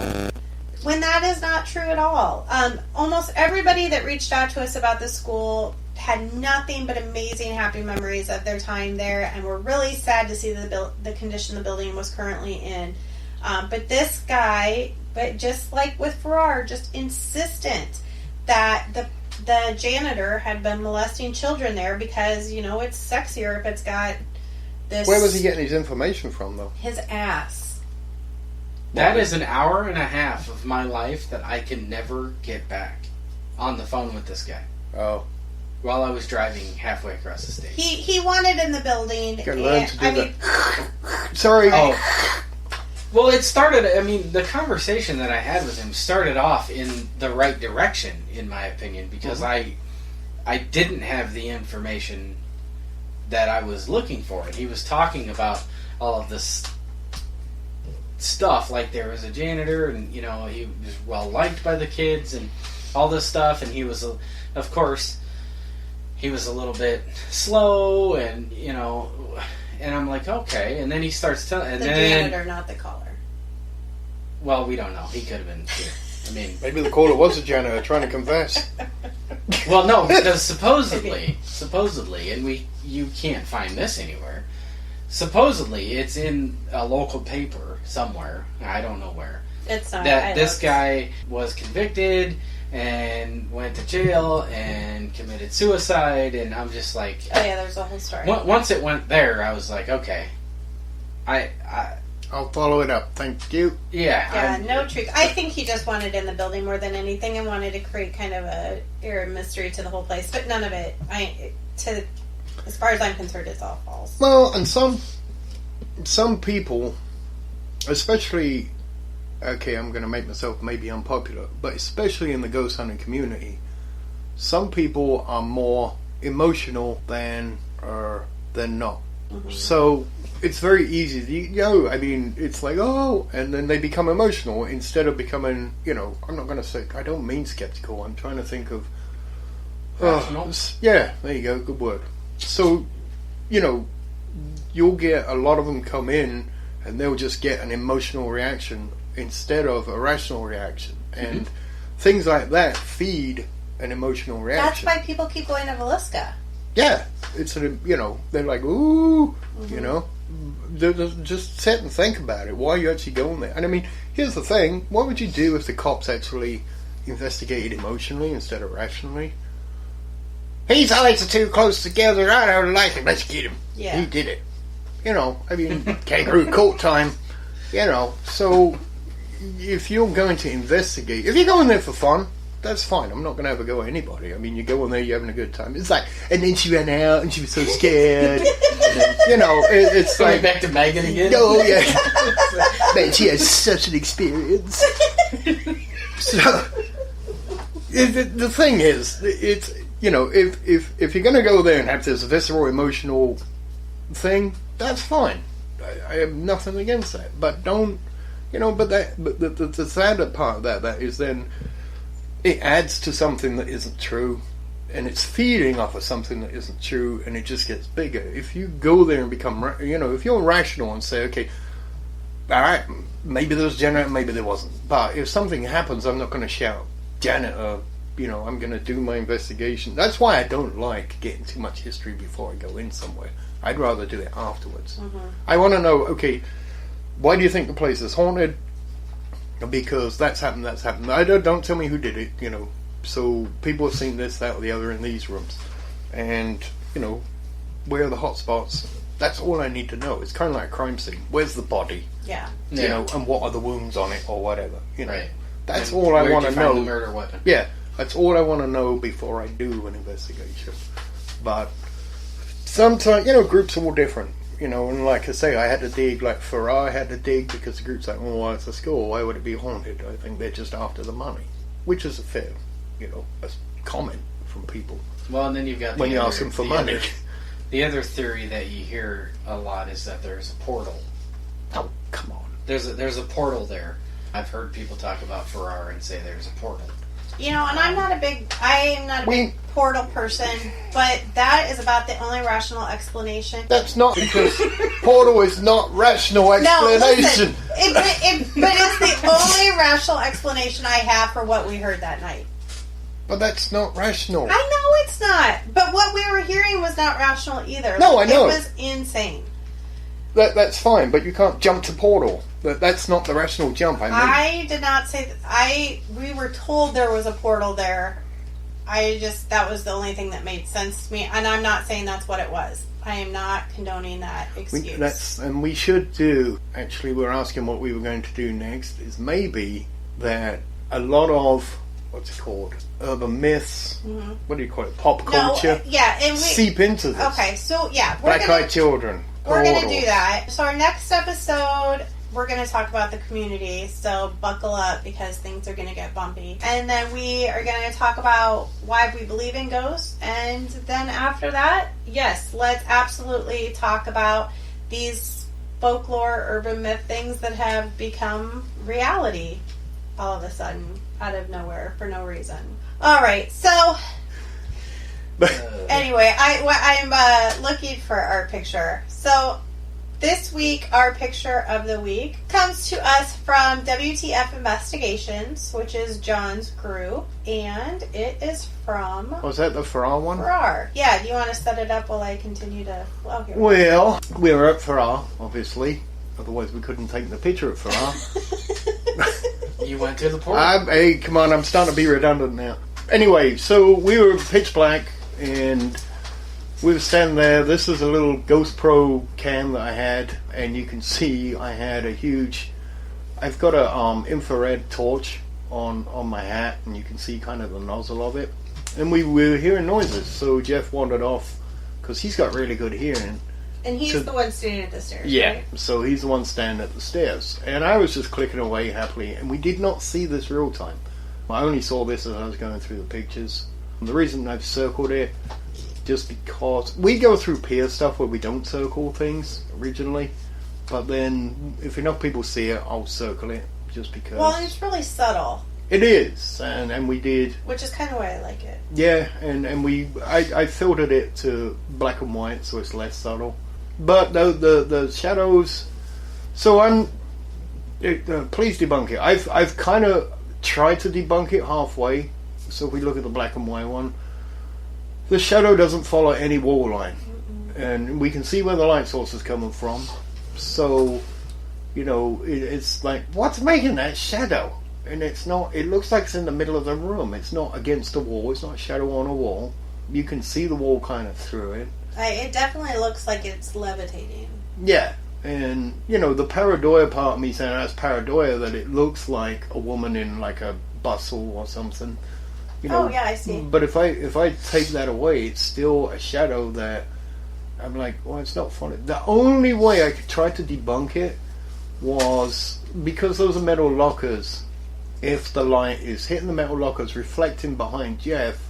When that is not true at all. Almost everybody that reached out to us about the school had nothing but amazing, happy memories of their time there, and were really sad to see the condition the building was currently in. But this guy, but just like with Farrar, just insistent that the janitor had been molesting children there because, you know, it's sexier if it's got this... Where was he getting his information from, though? His ass. That is an hour and a half of my life that I can never get back on the phone with this guy. Oh. While I was driving halfway across the state. He wanted in the building. You gotta learn to do that. Sorry. Oh. Well, it started, I mean, the conversation that I had with him started off in the right direction, in my opinion, because I didn't have the information that I was looking for. And he was talking about all of this stuff, like there was a janitor, and, you know, he was well liked by the kids, and all this stuff, and he was, of course, he was a little bit slow, and, you know, and I'm like, okay, and then he starts telling... The janitor, not the caller. Well, we don't know. He could have been too. I mean... Maybe the caller was a janitor trying to confess. Well, no, because supposedly, and you can't find this anywhere, supposedly it's in a local paper somewhere, I don't know where, it's not, that this guy was convicted and went to jail and committed suicide, and I'm just like... Oh yeah, there's a whole story. Once it went there, I was like, okay. I'll follow it up. Thank you. Yeah, no truth. I think he just wanted in the building more than anything and wanted to create kind of a air of mystery to the whole place, but none of it, as far as I'm concerned, it's all false. Well, and some people, especially, okay, I'm going to make myself maybe unpopular, but especially in the ghost hunting community, some people are more emotional than not. Mm-hmm. So it's very easy. I mean, it's like, oh, and then they become emotional instead of becoming, you know, I'm not going to say, I don't mean skeptical. I'm trying to think of... rational? Yeah, there you go. Good word. So, you know, you'll get a lot of them come in and they'll just get an emotional reaction instead of a rational reaction. And things like that feed an emotional reaction. That's why people keep going to Villisca. Yeah, it's you know, they're like, ooh, you know, just sit and think about it. Why are you actually going there? And I mean, here's the thing: what would you do if the cops actually investigated emotionally instead of rationally? His eyes are too close together. I don't like him. Let's get him. Yeah, he did it. You know, I mean, kangaroo court time. You know, so if you're going to investigate, if you're going there for fun, that's fine. I'm not going to have a go at anybody. I mean, you go in there, you're having a good time. It's like, and then she ran out, and she was so scared. And then, you know, it's going like back to Megan again. Oh yeah, man, she has such an experience. So the thing is, it's, you know, if you're going to go there and have this visceral, emotional thing, that's fine. I have nothing against that. But don't, you know. But the sadder part of that is then, it adds to something that isn't true, and it's feeding off of something that isn't true, and it just gets bigger. If you go there and become, you know, if you're rational and say, okay, alright, maybe there was janitor, maybe there wasn't, but if something happens, I'm not going to shout, janitor, you know, I'm going to do my investigation. That's why I don't like getting too much history before I go in somewhere. I'd rather do it afterwards. I want to know, okay, why do you think the place is haunted? Because that's happened. Don't tell me who did it, you know. So people have seen this, that, or the other in these rooms. And, you know, where are the hot spots? That's all I need to know. It's kind of like a crime scene. Where's the body? Yeah. You know, and what are the wounds on it or whatever, you know. Right. That's and all I want to know. The murder weapon? Yeah, that's all I want to know before I do an investigation. But sometimes, you know, groups are all different. You know, and like I say, I had to dig, like Farrar had to dig because the group's like, well, why it's a school? Why would it be haunted? I think they're just after the money, which is a fair, you know, a comment from people. Well, and then you've got when you ask them for money. The other theory that you hear a lot is that there's a portal. Oh, come on. There's a portal there. I've heard people talk about Farrar and say there's a portal. You know, and I am not a big portal person, but that is about the only rational explanation. That's not because portal is not rational explanation. No, listen, but it's the only rational explanation I have for what we heard that night. But that's not rational. I know it's not. But what we were hearing was not rational either. No, I know. It was insane. That's fine, but you can't jump to portal. That's not the rational jump. I did not say that. We were told there was a portal there. That was the only thing that made sense to me. And I'm not saying that's what it was. I am not condoning that excuse. And we should do, actually, we're asking what we were going to do next, is maybe that a lot of, what's it called, urban myths, what do you call it, pop culture, seep into this. Okay, so yeah. Black-eyed children. We're going to do that. So our next episode, we're going to talk about the community, so buckle up because things are going to get bumpy. And then we are going to talk about why we believe in ghosts. And then after that, yes, let's absolutely talk about these folklore, urban myth things that have become reality all of a sudden, out of nowhere, for no reason. All right, so anyway, I'm looking for our picture. So this week, our picture of the week comes to us from WTF Investigations, which is John's group, and it is from... Was that the Farrar one? Farrar. Yeah, do you want to set it up while I continue to... Well, we were at Farrar, obviously. Otherwise, we couldn't take the picture at Farrar. You went to the portal. Hey, come on, I'm starting to be redundant now. Anyway, so we were pitch black, and... we were standing there. This is a little Ghost Pro cam that I had, and you can see I had a huge... I've got a infrared torch on my hat, and you can see kind of the nozzle of it. And we were hearing noises, so Jeff wandered off, because he's got really good hearing. And he's the one standing at the stairs, yeah, right? So he's the one standing at the stairs. And I was just clicking away happily, and we did not see this real time. I only saw this as I was going through the pictures. And the reason I've circled it, just because we go through peer stuff where we don't circle things originally, but then if enough people see it, I'll circle it just because. Well, it's really subtle. It is, and we did, which is kind of why I like it. Yeah, and I filtered it to black and white, so it's less subtle. But the shadows. So please debunk it. I've kind of tried to debunk it halfway. So if we look at the black and white one. The shadow doesn't follow any wall line. And we can see where the light source is coming from. So, it's like, what's making that shadow? And it's not, it looks like it's in the middle of the room. It's not against the wall. It's not a shadow on a wall. You can see the wall kind of through it. It definitely looks like it's levitating. Yeah. And, the pareidoia part of me saying that's pareidoia, that it looks like a woman in like a bustle or something. Oh yeah, I see. But if I take that away, it's still a shadow that I'm like, well, it's not funny. The only way I could try to debunk it was because those are metal lockers. If the light is hitting the metal lockers, reflecting behind Jeff,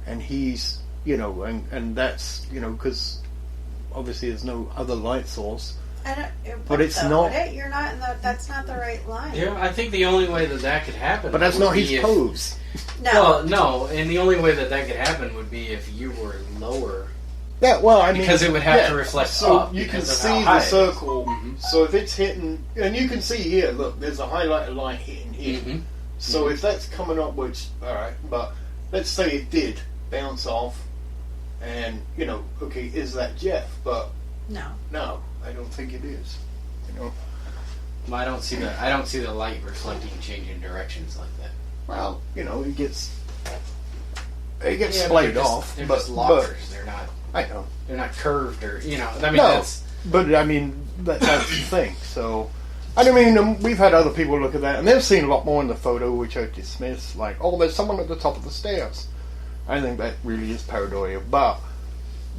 and he's, and that's, because obviously there's no other light source. But it's not. You're not in that's not the right line. Yeah, I think the only way that could happen. But that's not his pose. No. Well, no, and the only way that could happen would be if you were lower. Yeah, well, I mean, because it would have to reflect so up. You can see the circle. So if it's hitting, and you can see here, look, there's a highlighted line hitting here. So if that's coming up, which all right, but let's say it did bounce off, and okay, is that Jeff? But no, I don't think it is. Well, I don't see the light reflecting, changing directions like that. Well, it gets splayed off. They're just lockers. They're not. I know. They're not curved or I mean, no, but I mean that's the thing. So, I mean, we've had other people look at that, and they've seen a lot more in the photo, which I dismiss. Like, oh, there's someone at the top of the stairs. I think that really is pareidoia, but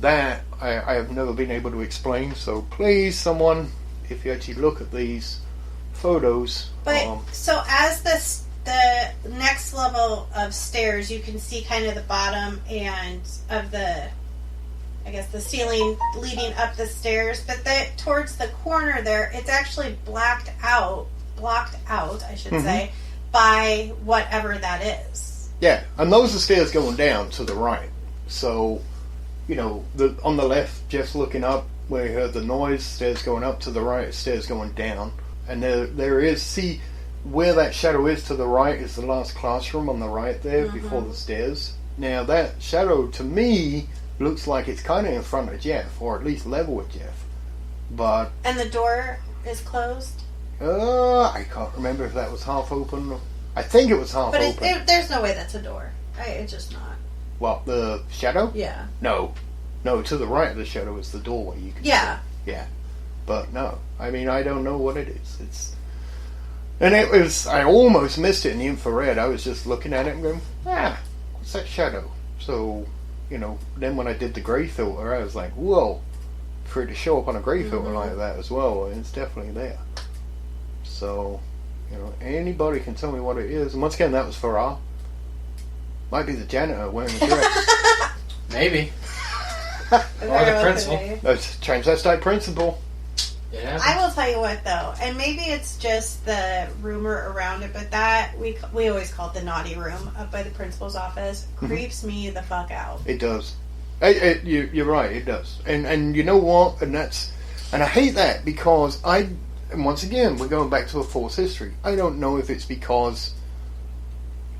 that I have never been able to explain. So please, someone, if you actually look at these photos. But so as the next level of stairs, you can see kind of the bottom and of the ceiling leading up the stairs. But towards the corner there, it's actually blocked out, I should say, by whatever that is. Yeah, and those are stairs going down to the right. So, on the left, Jeff's looking up where he heard the noise. Stairs going up to the right, stairs going down. And there is, see, where that shadow is to the right is the last classroom on the right there before the stairs. Now, that shadow, to me, looks like it's kind of in front of Jeff, or at least level with Jeff. But... And the door is closed? I can't remember if that was half open. I think it was half open. But there's no way that's a door. It's just not. What, the shadow? Yeah. No, to the right of the shadow is the doorway. You can see. Yeah. But no, I mean, I don't know what it is. I almost missed it in the infrared. I was just looking at it and going, what's that shadow? So, then when I did the grey filter, I was like, whoa, for it to show up on a grey filter like that as well, it's definitely there. So, anybody can tell me what it is. And once again, that was Farah. Might be the janitor wearing a dress. Maybe. Or the principal. That's transvestite principal. Yeah. I will tell you what, though, and maybe it's just the rumor around it, but that we always call it the naughty room up by the principal's office. Creeps me the fuck out. It does. You're right. It does. And you know what? And I hate that because and once again, we're going back to a false history. I don't know if it's because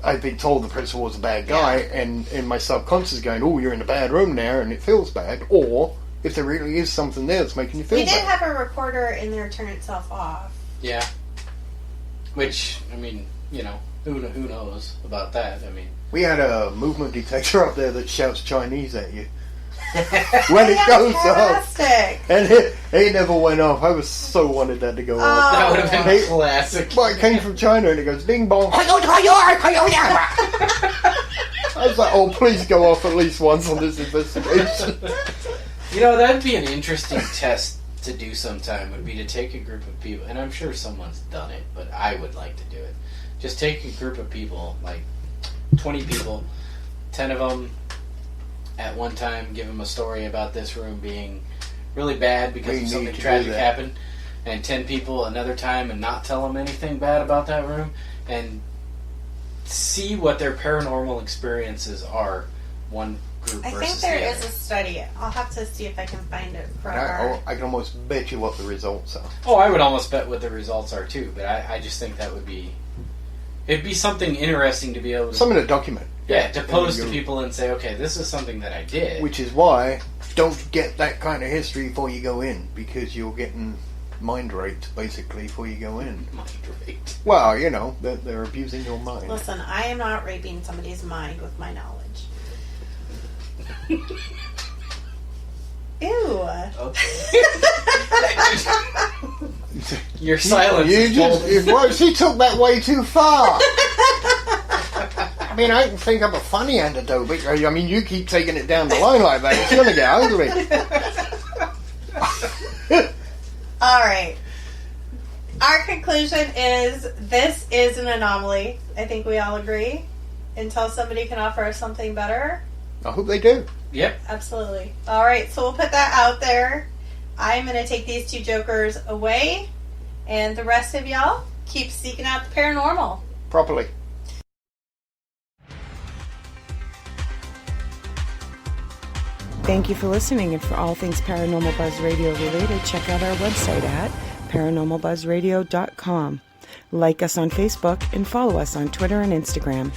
I've been told the principal was a bad guy, and my subconscious is going, "Oh, you're in a bad room now," and it feels bad, or if there really is something there that's making you feel bad. We did have a recorder in there turn itself off. Yeah. Which, I mean, who knows about that? I mean, we had a movement detector up there that shouts Chinese at you when it goes off, and it never went off. I was so wanted that to go off. That would have been classic. Well, it came from China, and it goes ding bong. I was like, oh, please go off at least once on this investigation. That'd be an interesting test to do sometime, would be to take a group of people, and I'm sure someone's done it, but I would like to do it. Just take a group of people, like 20 people, 10 of them at one time, give them a story about this room being really bad because of something tragic happened, and 10 people another time and not tell them anything bad about that room, and see what their paranormal experiences are, one group versus the other. I think there is a study. I'll have to see if I can find it for I can almost bet you what the results are. Oh, I would almost bet what the results are too, but I just think that would be... It'd be something interesting to be able to... Something to document. Yeah, to pose to people and say, okay, this is something that I did. Which is why, don't get that kind of history before you go in, because you're getting mind raped, basically, before you go in. Mind raped. Well, they're abusing your mind. Listen, I am not raping somebody's mind with my knowledge. Ew. Okay. Your silence. She took that way too far. I mean, I can think of a funny antidote, but I mean, you keep taking it down the line like that, it's going to get ugly. All right. Our conclusion is this is an anomaly. I think we all agree. Until somebody can offer us something better. I hope they do. Yep. Absolutely. All right, so we'll put that out there. I'm going to take these two jokers away, and the rest of y'all keep seeking out the paranormal. Properly. Thank you for listening, and for all things Paranormal Buzz Radio related, check out our website at paranormalbuzzradio.com. Like us on Facebook and follow us on Twitter and Instagram.